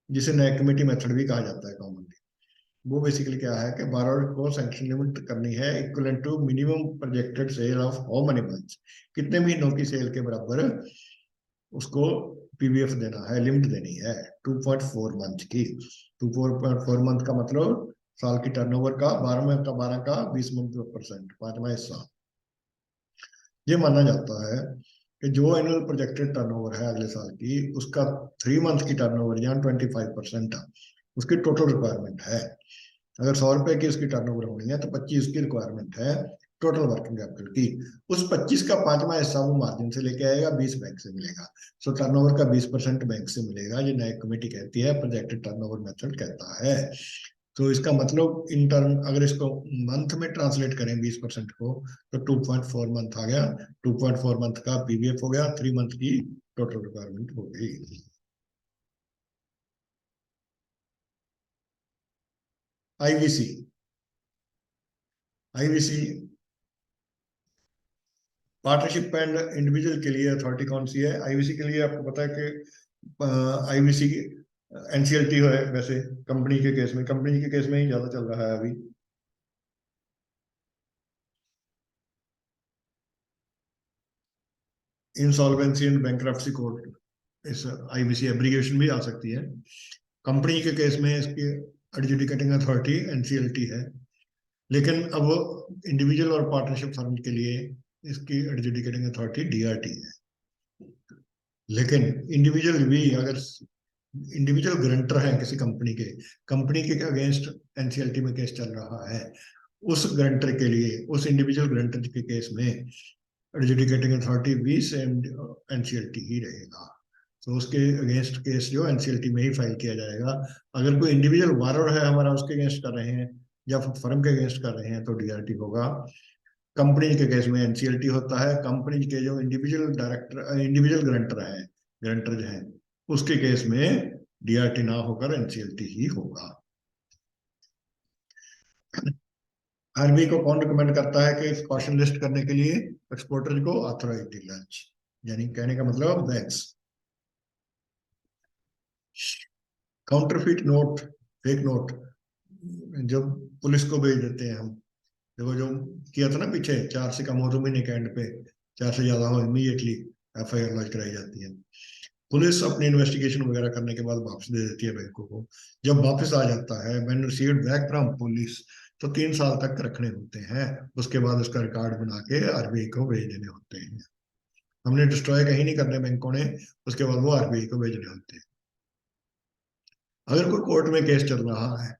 जिसे नए कमेटी मेथड भी कहा जाता है कॉमनली, वो बेसिकली क्या है कि बारोअर को सैंक्शन लिमिट करनी है equivalent to minimum projected sale of how many months. कितने महीनों की सेल के बराबर उसको पीवीएफ देना है, लिमिट देनी है 2.4 मंथ की। 2.4 मंथ का मतलब साल की टर्नओवर का 12 का 12 का 20% 5वां हिस्सा। ये माना जाता है कि जो एनुअल प्रोजेक्टेड टर्नओवर है अगले साल की, उसका 3 मंथ की टर्नओवर या 25% उसकी टोटल रिक्वायरमेंट है। अगर 100 रुपए की उसकी टर्नओवर होनी है तो 25 की रिक्वायरमेंट है टोटल वर्किंग कैपिटल की। उस 25 का 5वां हिस्सा वो मार्जिन से लेके आएगा, 20 बैंक से मिलेगा। सो टर्नओवर का 20% बैंक से मिलेगा। ये नई कमेटी कहती है, प्रोजेक्टेड टर्नओवर मेथड कहता है। तो इसका मतलब इन टर्म अगर इसको मंथ में ट्रांसलेट करें 20% को, तो 2.4 मंथ आ गया। 2.4 मंथ का पीवीएफ हो गया, 3 मंथ की टोटल रिक्वायरमेंट हो गई। IVC. IVC partnership and individual के लिए अथॉरिटी कौन सी है? आईवीसी के लिए आपको पता है कि आईवीसी एनसीएलटी है। वैसे कंपनी के केस में, कंपनी के केस में ही ज्यादा चल रहा है अभी। इंसॉल्वेंसी एंड बैंक्रप्सी कोर्ट, इस आईवीसी एब्रिगेशन भी आ सकती है। कंपनी के केस में इसकी एडजुडिकेटिंग अथॉरिटी एनसीएलटी है, लेकिन अब इंडिविजुअल और पार्टनरशिप फर्म के लिए इसकी एडजुडिकेटिंग अथॉरिटी डीआरटी है। लेकिन इंडिविजुअल भी अगर इंडिविजुअल ग्रंटर है किसी कंपनी के अगेंस्ट एनसीएलटी में केस चल रहा है, उस ग्रंटर के लिए, उस इंडिविजुअल ग्रंटर के केस में एडजुडिकेटिंग अथॉरिटी भी सेम एनसीएलटी ही रहेगा। तो उसके अगेंस्ट केस जो एनसीएलटी में ही फाइल किया जाएगा। अगर कोई इंडिविजुअल बारर है हमारा, उसके अगेंस्ट कर रहे हैं या फर्म के अगेंस्ट कर रहे हैं, तो डीआरटी होगा। कंपनी के केस में एनसीएलटी होता है। कंपनी के जो इंडिविजुअल ग्रंटर हैं, उसके केस में डीआरटी ना होकर एनसीएलटी ही होगा। आरबीआई को कौन रिकमेंड करता है कि कॉशन लिस्ट करने के लिए? एक्सपोर्टर को ऑथराइज्ड डीलर्स, यानी कहने का मतलब banks. Counterfeit note, fake note जब पुलिस को भेज देते हैं हम, देखो जो किया था ना पीछे, 4 से कम हो तो महीने के एंड पे, 4 से ज्यादा हो इमीडिएटली एफआईआर लॉन्च कराई जाती है। पुलिस अपनी इन्वेस्टिगेशन वगैरह करने के बाद वापस दे देती है बैंकों को। जब वापस आ जाता है when received back from police, तो 3 साल तक रखने होते हैं। उसके बाद उसका रिकॉर्ड बना के आरबीआई को भेज देने होते हैं। हमने डिस्ट्रॉय कहीं नहीं करने बैंकों ने, उसके बाद वो आरबीआई को भेजने होते हैं। अगर कोई कोर्ट में केस चल रहा है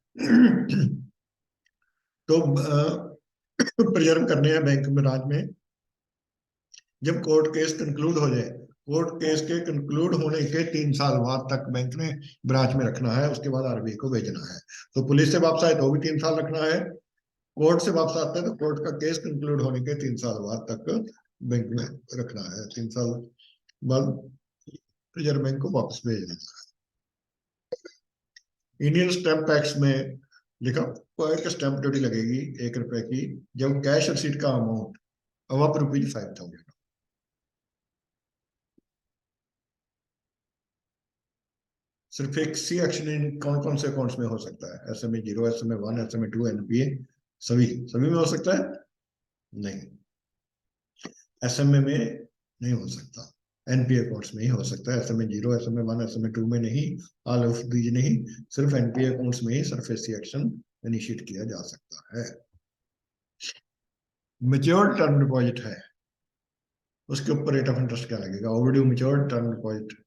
तो प्रिजर्व करने हैं बैंक में, राज में। जब कोर्ट केस कंक्लूड हो जाए, कोर्ट केस के कंक्लूड होने के 3 साल बाद तक बैंक ने ब्रांच में रखना है, उसके बाद आरबीआई को भेजना है। तो पुलिस से वापस आए तो भी 3 साल रखना है, कोर्ट से वापस आते हैं तो कोर्ट का केस कंक्लूड होने के 3 साल बाद तक बैंक में रखना है। 3 साल बाद रिजर्व बैंक को वापस भेज देना है। इंडियन स्टैंप टैक्स में लिखा हुआ है कि स्टैंप ड्यूटी लगेगी 1 रुपए की जब कैश रसीद का अमाउंट अब ₹5,000। सिर्फ एक सी एक्शन इन कौन कौन से अकाउंट्स में हो सकता है? एसएमए 0, एसएमए 1, एसएमए 2, एनपीए, सभी सभी में हो सकता है? नहीं, एसएमए में नहीं हो सकता, एनपीए अकाउंट्स में ही हो सकता है। एसएमए 0, एसएमए 1, एसएमए 2 में नहीं, ऑल ऑफ दीज नहीं, सिर्फ एनपीए अकाउंट्स में ही सरफेस एक्शन इनिशिएट किया जा सकता है। मेच्योर्ड टर्म डिपॉजिट है, उसके ऊपर रेट ऑफ इंटरेस्ट क्या लगेगा? Overdue matured term deposit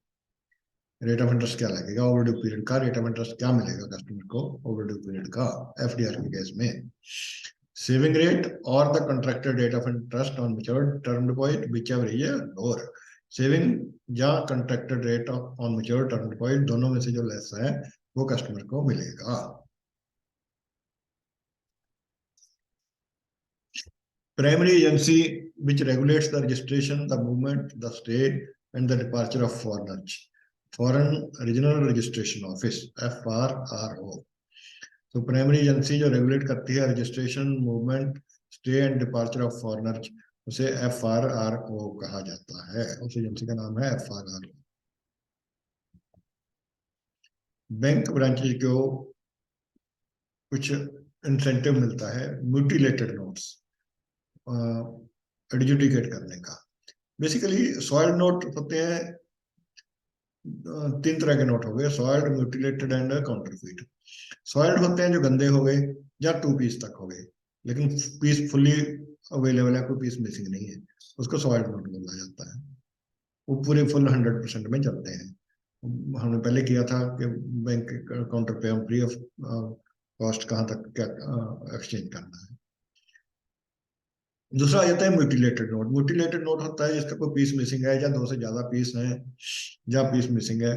rate of interest क्या लगेगा? ओवरड्यू पीरियड का रेट ऑफ इंटरेस्ट क्या मिलेगा कस्टमर को ओवरड्यू पीरियड का एफडीआर के केस में? सेविंग रेट और the contracted rate of interest on matured term deposit whichever is lower. Saving या contracted rate on matured term deposit, दोनों में से जो लेस है वो कस्टमर को मिलेगा। Primary agency which regulates the registration, the movement, the stay and the departure of foreigners, foreign regional registration office, FRRO। तो प्राइमरी एजेंसी जो रेगुलेट करती है registration, movement, stay and departure of foreigners, उसे FRRO कहा जाता है। उस एजेंसी का नाम है FRRO। बैंक ब्रांचेज को कुछ इंसेंटिव मिलता है म्यूटिलेटेड नोट्स एडजुडिकेट करने का। बेसिकली सॉइल्ड नोट होते हैं, 3 तरह के नोट हो गए, soiled, mutilated and counterfeit. Soiled होते हैं जो गंदे हो गए या 2 पीस तक हो गए, लेकिन पीस फुल्ली अवेलेबल है, कोई पीस मिसिंग नहीं है, उसको सॉइल्ड नोट बोला जाता है। वो पूरे फुल 100% में चलते हैं। हमने पहले किया था कि बैंक काउंटर पे हम फ्री ऑफ कॉस्ट कहाँ तक क्या एक्सचेंज करना है। दूसरा आ जाता है म्यूटिलेटेड नोट। म्यूटिलेटेड नोट होता है जिसका कोई पीस मिसिंग है या 2 से ज्यादा पीस है या पीस मिसिंग है,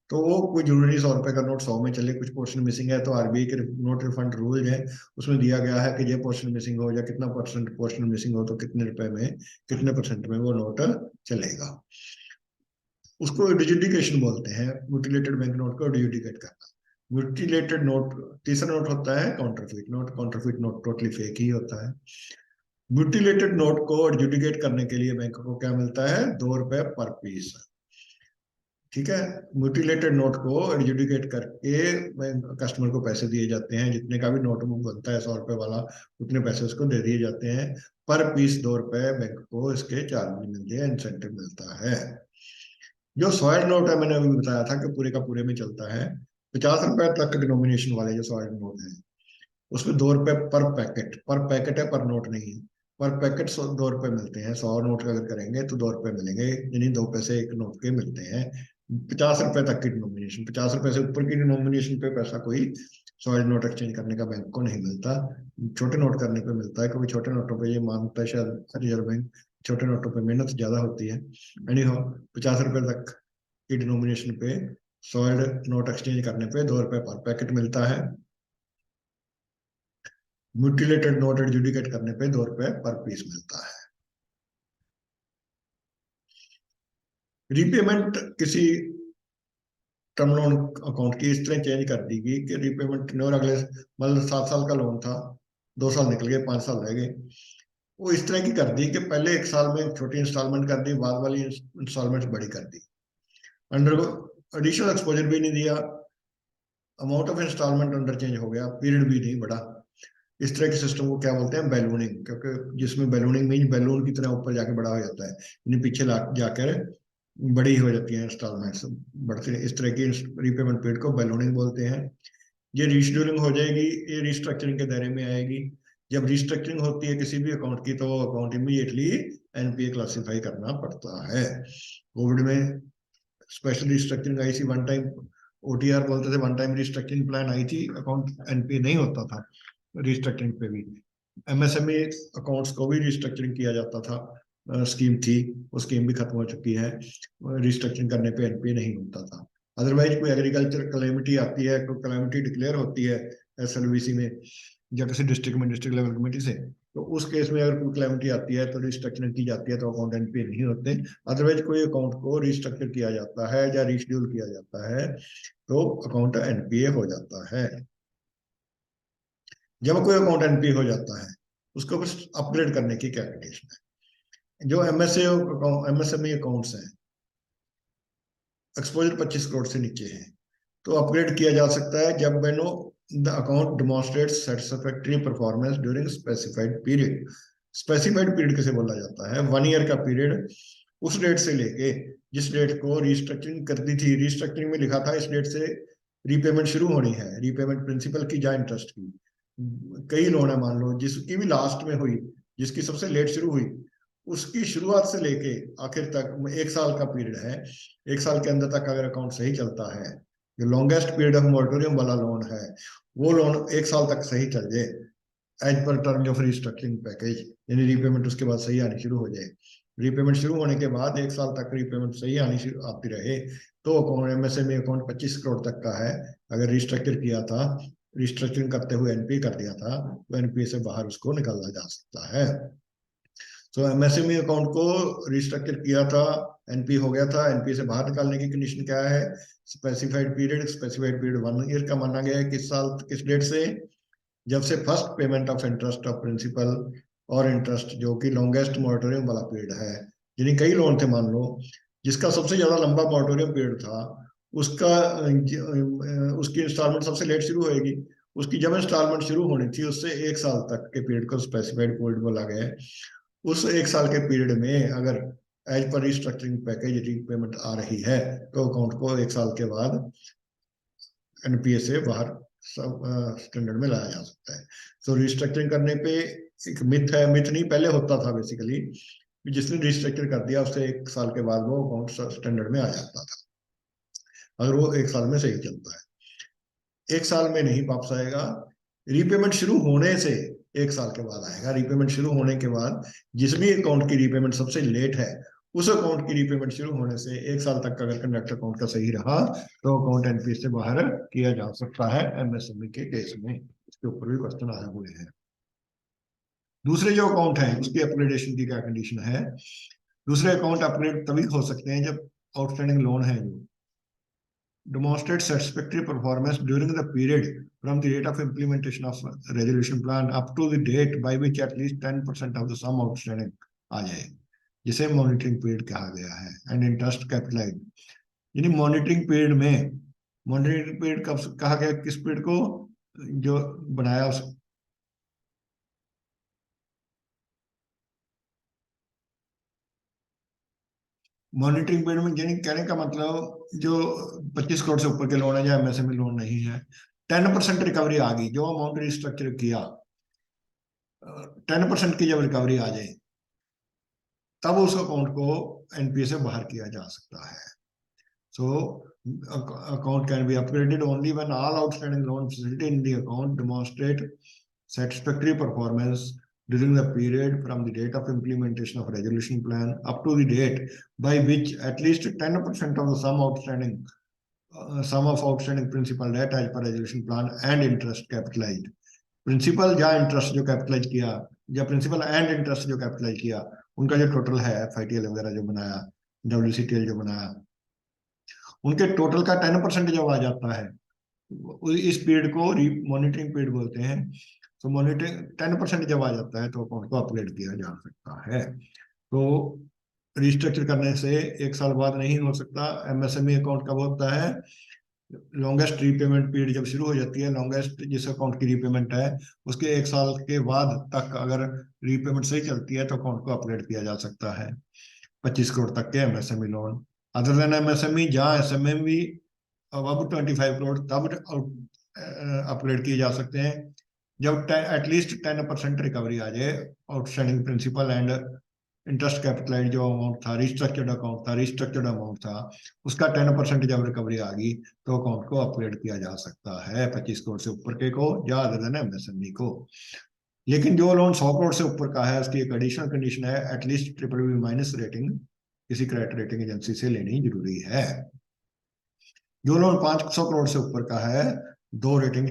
तो वो कोई जरूरी नहीं 100 रुपए का नोट 100 में चले, कुछ पोर्शन मिसिंग है तो आरबीआई के नोट रिफंड रूल है, उसमें दिया गया है कि ये पोर्शन मिसिंग हो या कितना परसेंट पोर्शन मिसिंग हो तो कितने रुपए में, कितने परसेंट में वो नोट चलेगा। उसको डिजुडिकेशन बोलते हैं, म्यूटिलेटेड बैंक नोट को डिजुडिकेट करना। म्यूटिलेटेड नोट, तीसरा नोट होता है counterfeit note. Counterfeit note totally fake ही होता है। म्यूटिलेटेड नोट को एडजुडिकेट करने के लिए बैंक को क्या मिलता है, 2 रुपए पर पीस। ठीक है, म्यूटिलेटेड नोट को एडजुडिकेट करके कस्टमर को पैसे दिए जाते हैं, जितने का भी नोट बुक बनता है 100 रुपए वाला, उतने पैसे उसको दे दिए जाते हैं। पर पीस 2 रुपए बैंक को इसके चार्ज मिलते हैं, इंसेंटिव मिलता है। जो सॉइल नोट है, मैंने अभी बताया था कि पूरे का पूरे में चलता है। 50 रुपए तक डिनोमिनेशन वाले जो सॉइल नोट है, उसमें 2 रुपए पर पैकेट है, पर नोट नहीं है। पर पैकेट 2 रुपए मिलते हैं। 100 नोट अगर करेंगे तो 2 रुपए मिलेंगे, यानी 2 पैसे एक नोट के मिलते हैं। 50 रुपए तक की डिनोमिनेशन, 50 रुपए से ऊपर की डिनोमिनेशन पे पैसा कोई सॉलिड नोट एक्सचेंज करने का बैंक को नहीं मिलता। छोटे नोट करने पे मिलता है, क्योंकि छोटे नोटों पे ये मानता है शायद रिजर्व बैंक, छोटे नोटों पे मेहनत ज्यादा होती है। एनी हो, 50 रुपए तक की डिनोमिनेशन पे सॉलिड नोट एक्सचेंज करने पे 2 रुपए पर पैकेट मिलता है। म्यूटिलेटेड नोट एडजुडिकेट करने पे 2 रुपए पर पीस मिलता है। रीपेमेंट किसी टर्म लोन अकाउंट की इस तरह चेंज कर दी गई कि रीपेमेंट और अगले, मतलब 7 साल का लोन था, 2 साल निकल गए, 5 साल रह गए, वो इस तरह की कर दी कि पहले एक साल में छोटी इंस्टॉलमेंट कर दी, बाद वाली इंस्टॉलमेंट बड़ी कर दी। अंडर एडिशनल एक्सपोजर भी नहीं दिया, amount of instalment under change हो गया, पीरियड भी नहीं बढ़ा। इस तरह के सिस्टम को क्या बोलते हैं, बैलूनिंग, क्योंकि जिसमें बैलूनिंग मीन बैलून की तरह ऊपर जाके बड़ा हो जाता है, यानी पीछे जाकर बड़ी हो जाती है इंस्टॉलमेंट्स, बढ़ती है। इस तरह की रीपेमेंट पीरियड को बैलूनिंग बोलते हैं। ये रीशेड्यूलिंग हो जाएगी, ये रिस्ट्रक्चरिंग के दायरे में आएगी। जब रिस्ट्रक्चरिंग होती है किसी भी अकाउंट की, तो वो अकाउंट इमीडिएटली एनपीए क्लासिफाई करना पड़ता है। कोविड में स्पेशल रिस्ट्रक्चरिंग आई थी, वन टाइम ओटीआर बोलते थे, one time restructuring plan I थी, अकाउंट एनपीए नहीं होता था रिस्ट्रक्चरिंग पे भी। एमएसएमई अकाउंट्स को भी रिस्ट्रक्चरिंग किया जाता था, स्कीम थी, वो स्कीम भी खत्म हो चुकी है। रिस्ट्रक्चरिंग करने पे एनपीए नहीं होता था। अदरवाइज कोई एग्रीकल्चर क्लेमिटी आती है, कोई क्लेमिटी डिक्लेयर होती है एसएलवीसी में या किसी डिस्ट्रिक्ट में, डिस्ट्रिक्ट लेवल कमेटी से, तो उस केस में अगर कोई क्लेमिटी आती है तो रिस्ट्रक्चरिंग की जाती है, तो अकाउंट एनपीए नहीं होते। अदरवाइज कोई अकाउंट को रिस्ट्रक्चर किया जाता है या रीशेड्यूल किया जाता है तो अकाउंट एनपीए हो जाता है। जब कोई अकाउंट एनपीए हो जाता है, उसको बस अपग्रेड करने की क्या कंडीशन है। जो एमएसएमई अकाउंट्स हैं, एक्सपोजर 25 करोड़ से नीचे है, तो अपग्रेड किया जा सकता है जब when the account demonstrates satisfactory performance during specified period. Specified period किसे बोला जाता है, 1 ईयर का पीरियड, उस डेट से लेके जिस डेट को रिस्ट्रक्चरिंग कर दी थी, रिस्ट्रक्चरिंग में लिखा था इस डेट से रीपेमेंट शुरू होनी है, रीपेमेंट प्रिंसिपल की या इंटरेस्ट की। कई लोन है, मान लो जिसकी भी लास्ट में हुई, जिसकी सबसे लेट शुरू हुई, उसकी शुरुआत से लेके आखिर तक 1 साल का पीरियड है। 1 साल के अंदर तक अगर अकाउंट सही चलता है, जो लॉन्गेस्ट पीरियड ऑफ मोरेटोरियम वाला लोन है, वो लोन 1 साल तक सही चल जाए as per term of restructuring package, यानी रीपेमेंट उसके बाद सही आनी शुरू हो जाए। रीपेमेंट शुरू होने के बाद 1 साल तक रीपेमेंट सही आती रहे, तो अकाउंट एमएसएमई अकाउंट 25 करोड़ तक का है, अगर रिस्ट्रक्चर किया था, रिस्ट्रक्चरिंग करते हुए एनपीए कर दिया था, तो एनपीए से बाहर उसको निकाला जा सकता है। तो एमएसएमई अकाउंट को रिस्ट्रक्चर किया था, एनपी हो गया था, एनपी से बाहर निकालने की कंडीशन क्या है, specified period. Specified period 1 year का माना गया है। किस साल, किस डेट से, जब से first payment of interest of principal और इंटरेस्ट, जो कि लॉन्गेस्ट मोरेटोरियम वाला पीरियड है। यानी कई लोन थे, मान लो जिसका सबसे ज्यादा लंबा मोरेटोरियम पीरियड था, उसका उसकी इंस्टॉलमेंट सबसे लेट शुरू होगी। उसकी जब इंस्टॉलमेंट शुरू होनी थी, उससे 1 साल तक के पीरियड को स्पेसिफाइड पीरियड बोला गया है। उस 1 साल के पीरियड में अगर as per restructuring package repayment आ रही है, तो अकाउंट को 1 साल के बाद एनपीए से बाहर सब स्टैंडर्ड में लाया जा सकता है। तो रिस्ट्रक्चरिंग करने पे एक मिथ है, मिथ नहीं, पहले होता था बेसिकली, जिसने रिस्ट्रक्चर कर दिया उससे 1 साल के बाद वो अकाउंट स्टैंडर्ड में आ जाता था, अगर वो 1 साल में सही चलता है। 1 साल में नहीं वापस आएगा, रीपेमेंट शुरू होने से 1 साल के बाद आएगा। रीपेमेंट शुरू होने के बाद जिस भी अकाउंट की रीपेमेंट सबसे लेट है, उस अकाउंट की रीपेमेंट शुरू होने से 1 साल तक अगर कंडक्ट अकाउंट का सही रहा, तो अकाउंट एनपीए से बाहर किया जा सकता है एमएसएमई के केस में। इसके ऊपर भी क्वेश्चन आए हुए हैं। दूसरे जो अकाउंट है उसकी अपग्रेडेशन की क्या कंडीशन है। दूसरे अकाउंट अपग्रेड तभी हो सकते हैं जब आउटस्टैंडिंग लोन है जो demonstrate satisfactory performance during the period from the date of implementation of resolution plan up to the date by which at least 10% of the sum outstanding आ जाए, जिसे मॉनिटरिंग पीरियड कहा गया है. एंड इंटरेस्ट कैपिटलाइज, यानी मॉनिटरिंग पीरियड में, मॉनिटरिंग पीरियड कब कहा गया, किस पीरियड को जो बनाया उस मॉनिटरिंग पीरियड में, यानी कहने का मतलब जो 25 करोड़ से ऊपर के लोन है या एमएसएमई लोन नहीं है, 10% रिकवरी आ गई, जो अमाउंट रिस्ट्रक्चर किया 10% की जब रिकवरी आ जाए तब उस अकाउंट को एनपीए से बाहर किया जा सकता है. So account can be upgraded only when all outstanding loan facility in the account demonstrate satisfactory performance during the period from the date of implementation of resolution plan up to the date by which at least 10% of the sum of outstanding principal debt as per resolution plan and interest capitalized. Principal या इंटरेस्ट जो कैपिटलाइज किया, या प्रिंसिपल एंड इंटरेस्ट जो कैपिटलाइज किया, उनका जो टोटल है, एफआईटीएल वगैरह जो बनाया, डब्ल्यूसीटीएल जो बनाया, उनके टोटल का 10% जब आ जाता है, इस पीरियड को मॉनिटरिंग पीरियड बोलते हैं. तो मॉनिटरिंग 10% जब आ जाता है तो अकाउंट को अपग्रेड किया जा सकता है. तो रिस्ट्रक्चर करने से 1 साल बाद नहीं हो सकता. एमएसएमई अकाउंट कब होता है, लॉन्गेस्ट रीपेमेंट पीरियड जब शुरू हो जाती है, लॉन्गेस्ट जिस अकाउंट की रीपेमेंट है उसके 1 साल के बाद तक अगर रीपेमेंट सही चलती है तो अकाउंट को अपग्रेड किया जा सकता है. 25 करोड़ तक के MSME loan, other than MSME जहाँ एसएमएमई अब 25 करोड़ तब अपग्रेड किए जा सकते हैं जब एटलीस्ट 10% रिकवरी आ जाए outstanding principal and interest capitalise जो अमाउंट था, रिस्ट्रक्चर्ड अमाउंट था, उसका 10% जब रिकवरी आ गई तो अकाउंट को अपग्रेड किया जा सकता है 25 करोड़ से ऊपर के को, ज्यादा देन एमएसएमई को. लेकिन जो लोन 100 करोड़ से ऊपर का है उसकी एक एडिशनल कंडीशन है, एटलीस्ट BBB- रेटिंग किसी क्रेडिट रेटिंग एजेंसी से लेनी जरूरी है. जो लोन 500 करोड़ से ऊपर का है 2 रेटिंग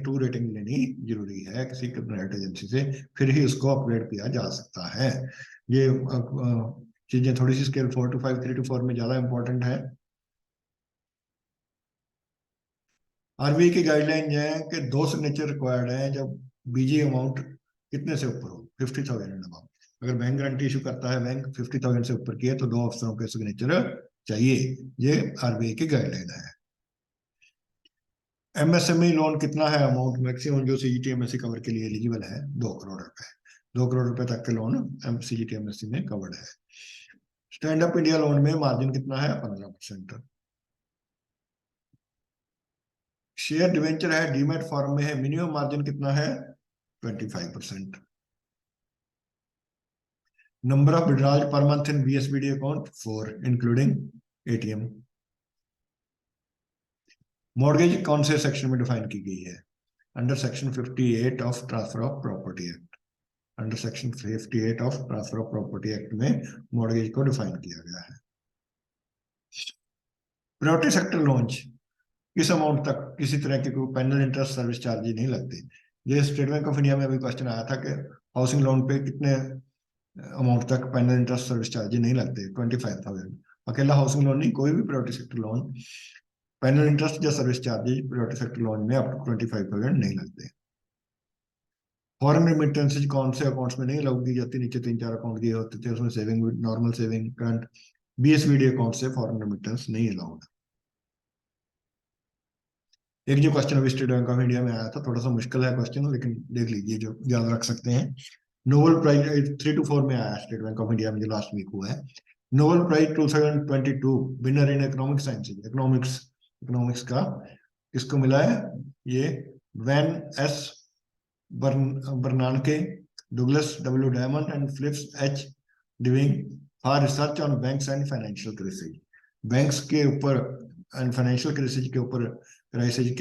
लेनी जरूरी है किसी क्रेडिट एजेंसी से, फिर ही उसको अपग्रेड किया जा सकता है. ये चीजें थोड़ी सी स्केल 4 to 5, 3 to 4 में ज्यादा इंपॉर्टेंट है. आरबीआई की गाइडलाइन है कि 2 सिग्नेचर रिक्वायर्ड है जब बीजी अमाउंट कितने से ऊपर हो, 50,000 एंड अबाउट. अगर बैंक गारंटी इशू करता है, बैंक 50,000 से ऊपर की है तो 2 अफसरों के सिग्नेचर चाहिए. ये आरबीआई की गाइडलाइन है. एमएसएमई लोन कितना है अमाउंट मैक्सिमम जो सीजीटी एमएससी कवर के लिए एलिजिबल है, 2 करोड़ रुपए. 2 करोड़ रुपए तक के लोन सीजीटी एमएससी में कवर्ड है. स्टैंड अप इंडिया लोन में मार्जिन कितना है, 15%. शेयर डिवेंचर है, डीमेट फॉर्म में है, मिनिमम मार्जिन कितना है, 25%. Number of withdrawal per month in BSBD account 4 including ATM. Mortgage कौन से सेक्शन में डिफाइन की गई है, under section 58 of transfer of property act. Under section 58 of transfer of property act में मॉर्गेज को डिफाइन किया गया है. प्रायोरिटी सेक्टर लोन्स, किस अमाउंट तक किसी तरह के कोई पैनल इंटरेस्ट सर्विस चार्जेस नहीं लगते. ये स्टेट बैंक ऑफ इंडिया में अभी क्वेश्चन आया था कि हाउसिंग लोन पे कितने अमाउंट तक पैनल इंटरेस्ट सर्विस चार्जेस नहीं लगते. 25,000. अकेला हाउसिंग लोन नहीं, कोई भी priority sector loan penal interest या service charges priority sector loan में अप टू 25,000 नहीं लगते. फॉरेन रेमिटेंसेज कौन से अकाउंट्स में नहीं लगती जाती, नीचे 3-4 अकाउंट दिए होते थे उसमें saving, normal saving, current, BSBD account से फॉरेन रेमिटेंस नहीं अलाउड. एक जो क्वेश्चन अभी स्टेट बैंक ऑफ इंडिया में आया था, थोड़ा सा मुश्किल है क्वेश्चन, लेकिन देख लीजिए जो याद रख सकते हैं. नोबेल प्राइज 3 to 4 में आया स्टेट बैंक ऑफ इंडिया में जो लास्ट वीक हुआ है. Nobel prize 2022 winner in economic sciences, economics का किसको मिला है, ये Ben S Bernanke, Douglas W Diamond and Philip H Dybvig for research on banks and financial crisis. Banks के ऊपर एंड फाइनेंशियल क्राइसिस के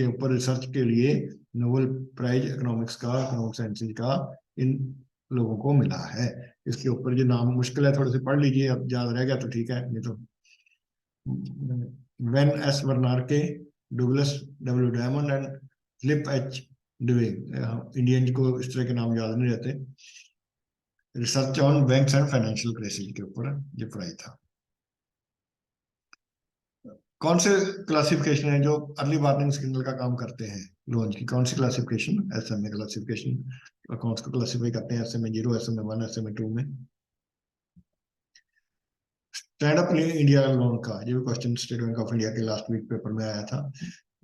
ऊपर रिसर्च के लिए नोबेल प्राइज इकोनॉमिक साइंसेज का इन लोगों को मिला है. इसके ऊपर जो नाम मुश्किल है, थोड़े से पढ़ लीजिए, अब याद रह गया तो ठीक है, नहीं तो Ben S Bernanke, Douglas W Diamond and Philip H Dybvig. Indian को इस तरह के नाम याद नहीं रहते. Research on banks and financial crisis के ऊपर ये प्राइज था. कौन से क्लासिफिकेशन है जो अर्ली वार्निंग सिग्नल का काम करते हैं लोन की? कौन सी क्लासिफिकेशन? एसएमए क्लासिफिकेशन अकाउंट्स को क्लासिफाई करते हैं, एसएमए 0, एसएमए 1, एसएमए 2 में। स्टैंड अप इंडिया लोन का ये भी question state Bank of India के लास्ट वीक पेपर में आया था।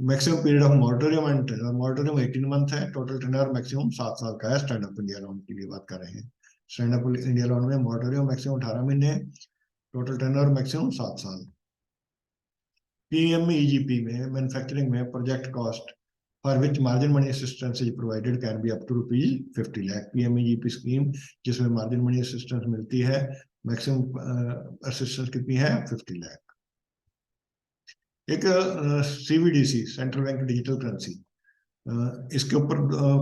Maximum period of moratorium and moratorium 18 month है, टोटल टेन्योर मैक्सिमम 7 साल का है। स्टैंड अप इंडिया लोन की भी बात कर रहे हैं। स्टैंड अप इंडिया लोन में मॉरिटोरियम मैक्सिमम 18 महीने, टोटल टेन्योर मैक्सिमम 7 साल। पीएमईजीपी में मैन्युफैक्चरिंग में project cost for which margin money assistance is provided can be up to ₹50 lakh. PMEGP scheme जिसमें मार्जिन मनी असिस्टेंस मिलती है, मैक्सिमम असिस्टेंस कितनी है? 50 लाख। एक CVDC, central bank digital currency, इसके ऊपर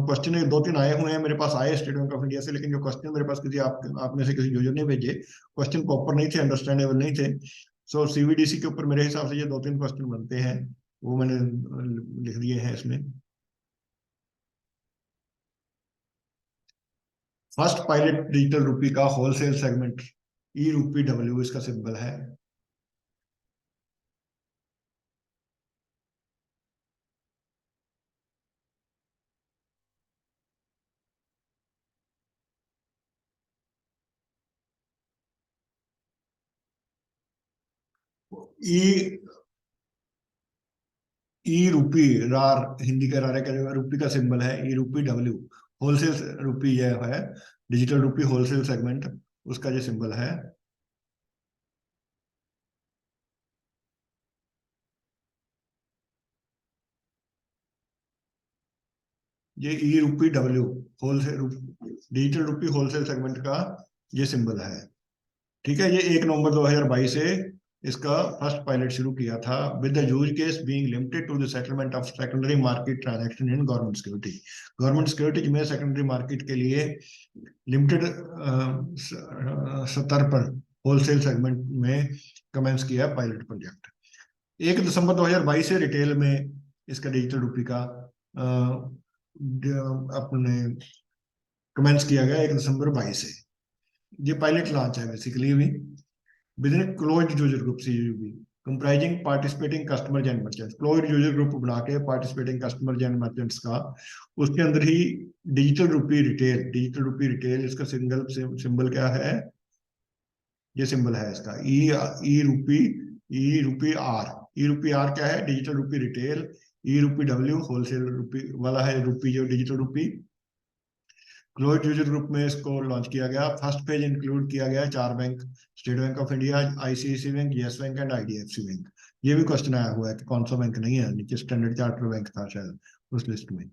क्वेश्चन दो तीन आए हुए हैं मेरे पास, आए स्टेट बैंक ऑफ इंडिया से, लेकिन जो क्वेश्चन मेरे पास किसी आप में से किसी यूजर ने भेजे, क्वेश्चन प्रॉपर नहीं थे, अंडरस्टैंडेबल नहीं थे। सो सीवीडीसी के ऊपर मेरे हिसाब से ये दो तीन क्वेश्चन बनते हैं, वो मैंने लिख दिए हैं इसमें। फर्स्ट पायलट डिजिटल रूपी का होलसेल सेगमेंट, ई रूपी डब्ल्यू इसका सिंबल है। ई ई रूपी रार, हिंदी का रारे का जो रूपी का सिंबल है, ई रूपी डब्ल्यू होलसेल रूपी ये है, डिजिटल रूपी होलसेल सेगमेंट, उसका जो सिंबल है। ये ई रूपी डब्ल्यू होलसेल डिजिटल रूपी होलसेल सेगमेंट का ये सिंबल है। ठीक है, ये 1 नवंबर 2022 से इसका फर्स्ट पायलट शुरू किया था, with the use case being limited to the settlement of secondary market transaction in government security. Government securities में सेकेंडरी मार्केट के लिए लिमिटेड स्तर पर होलसेल सेगमेंट में कमेंस किया पायलट प्रोजेक्ट। 1 दिसंबर 2022 से रिटेल में इसका डिजिटल रूपी का अपने कमेंस किया गया 1 दिसंबर 2022 से। ये पायलट लॉन्च है बेसिकली अभी। Business closed user group CUG comprising participating customer and merchants, closed user group बना के पार्टिसिपेटिंग कस्टमर एंड मर्चेंट्स का, उसके अंदर ही digital rupee retail, digital rupee retail इसका सिंगल सिंबल क्या है? ये सिंबल है इसका ई, ई रूपी, ई रूपी आर। ई रूपी आर क्या है? Digital rupee retail. ई रूपी डब्ल्यू होलसेल रूपी वाला है रूपी, जो डिजिटल रूपी। क्लोज यूजर ग्रुप में इसको लॉन्च किया गया। फर्स्ट पेज इंक्लूड किया गया 4 bank, State Bank of India, ICIC bank, Yes Bank and IDFC bank. ये भी क्वेश्चन आया हुआ है कि कौन सा बैंक नहीं है, नीचे स्टैंडर्ड चार्टर बैंक था शायद उस लिस्ट में।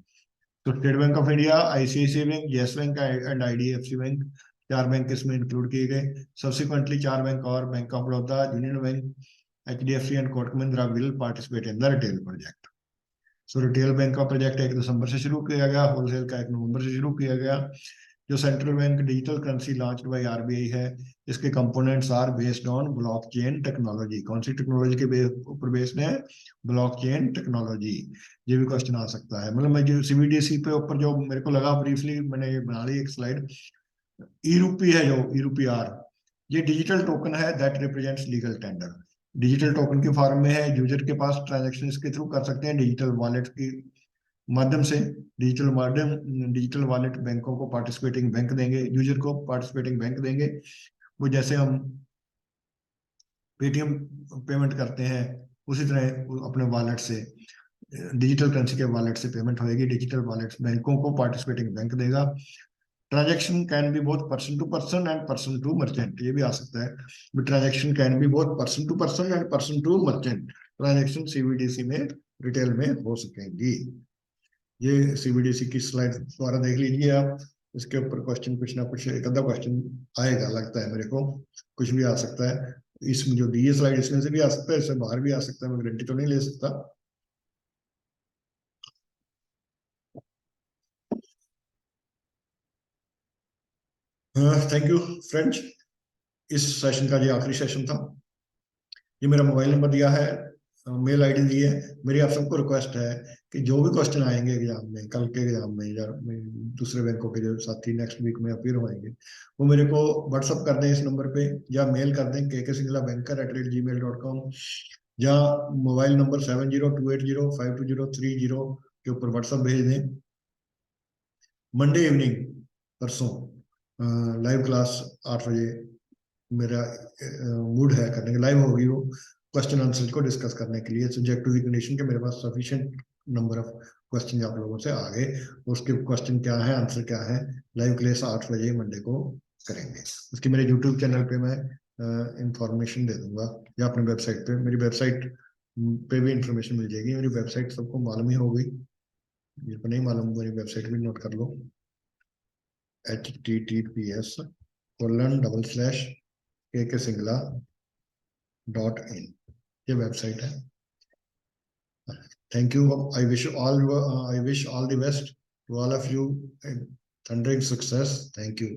तो State Bank of India, ICIC bank, Yes Bank and IDFC bank, 4 bank इसमें इंक्लूड किए गए। सब्सिक्वेंटली 4 बैंक और Bank of Baroda, Union Bank, HDFC and Kotak Mahindra will participate in the retail project. So retail bank का प्रोजेक्ट 1 दिसंबर से शुरू किया गया, होलसेल का 1 नवंबर से शुरू किया गया। जो central bank digital currency launch by RBI है, इसके components are based on blockchain technology. कौन सी टेक्नोलॉजी के ऊपर बेस्ड है? Blockchain technology. ये भी क्वेश्चन आ सकता है। मतलब मैं जो सीबीडीसी पे ऊपर जो मेरे को लगा ब्रीफली मैंने ये बना ली एक स्लाइड। ई रूपी है जो ई रूपी आर, ये डिजिटल टोकन है that represents legal tender. Digital token के फॉर्म में है, यूजर के पास ट्रांजेक्शन इसके थ्रू कर सकते हैं डिजिटल वॉलेट की माध्यम से। डिजिटल वॉलेट बैंकों को पार्टिसिपेटिंग बैंक देंगे, यूजर को पार्टिसिपेटिंग बैंक देंगे। वो जैसे हम पेटीएम पेमेंट करते हैं उसी तरह अपने वॉलेट से, डिजिटल करेंसी के वॉलेट से पेमेंट होगी। डिजिटल वॉलेट बैंकों को पार्टिसिपेटिंग बैंक देगा। Transaction can be both person to person and person to merchant, ये भी आ सकता है। Transaction can be both person to person and person to merchant. Transaction CBDC में रिटेल में हो सकेंगी। ये सीबीडीसी की स्लाइड द्वारा देख लीजिए आप। इसके ऊपर क्वेश्चन कुछ ना कुछ एक आधा क्वेश्चन आएगा लगता है मेरे को, कुछ भी आ सकता है। इसमें जो दी है स्लाइड, इसमें से भी आ सकता है, इससे बाहर भी आ सकता है, मैं गारंटी तो नहीं ले सकता। थैंक यू फ्रेंड्स, इस सेशन का ये आखिरी सेशन था। ये मेरा मोबाइल नंबर दिया है, मेल आईडी दी है। मेरी आप सबको रिक्वेस्ट है कि जो भी क्वेश्चन आएंगे एग्जाम में, कल के एग्जाम में या दूसरे बैंकों के जो साथी नेक्स्ट वीक में अपीयर होंगे, वो मेरे को व्हाट्सअप कर दें इस नंबर पे, या मेल कर दें kk.sinhala@gmail.com, या मोबाइल नंबर 7028052030 के ऊपर व्हाट्सएप भेज दें। मंडे इवनिंग परसों लाइव क्लास 8 बजे मेरा मूड है करने का, लाइव होगी वो, क्वेश्चन आंसर को डिस्कस करने के लिए, सब्जेक्ट टू द कंडीशन के मेरे पास सफिशिएंट नंबर ऑफ क्वेश्चन आप लोगों से आ गए, उसके क्वेश्चन क्या है, आंसर क्या है, लाइव क्लास 8 बजे मंडे को करेंगे। उसकी मेरे यूट्यूब चैनल पे मैं इंफॉर्मेशन दे दूंगा, या अपने वेबसाइट पे, मेरी वेबसाइट पे भी इंफॉर्मेशन मिल जाएगी। मेरी वेबसाइट सबको मालूम ही हो गई, जिनको नहीं मालूम मेरी वेबसाइट भी नोट कर लो, https://kksinghla.in, ये वेबसाइट है। Thank you. I wish all the best to all of you and thundering success. Thank you.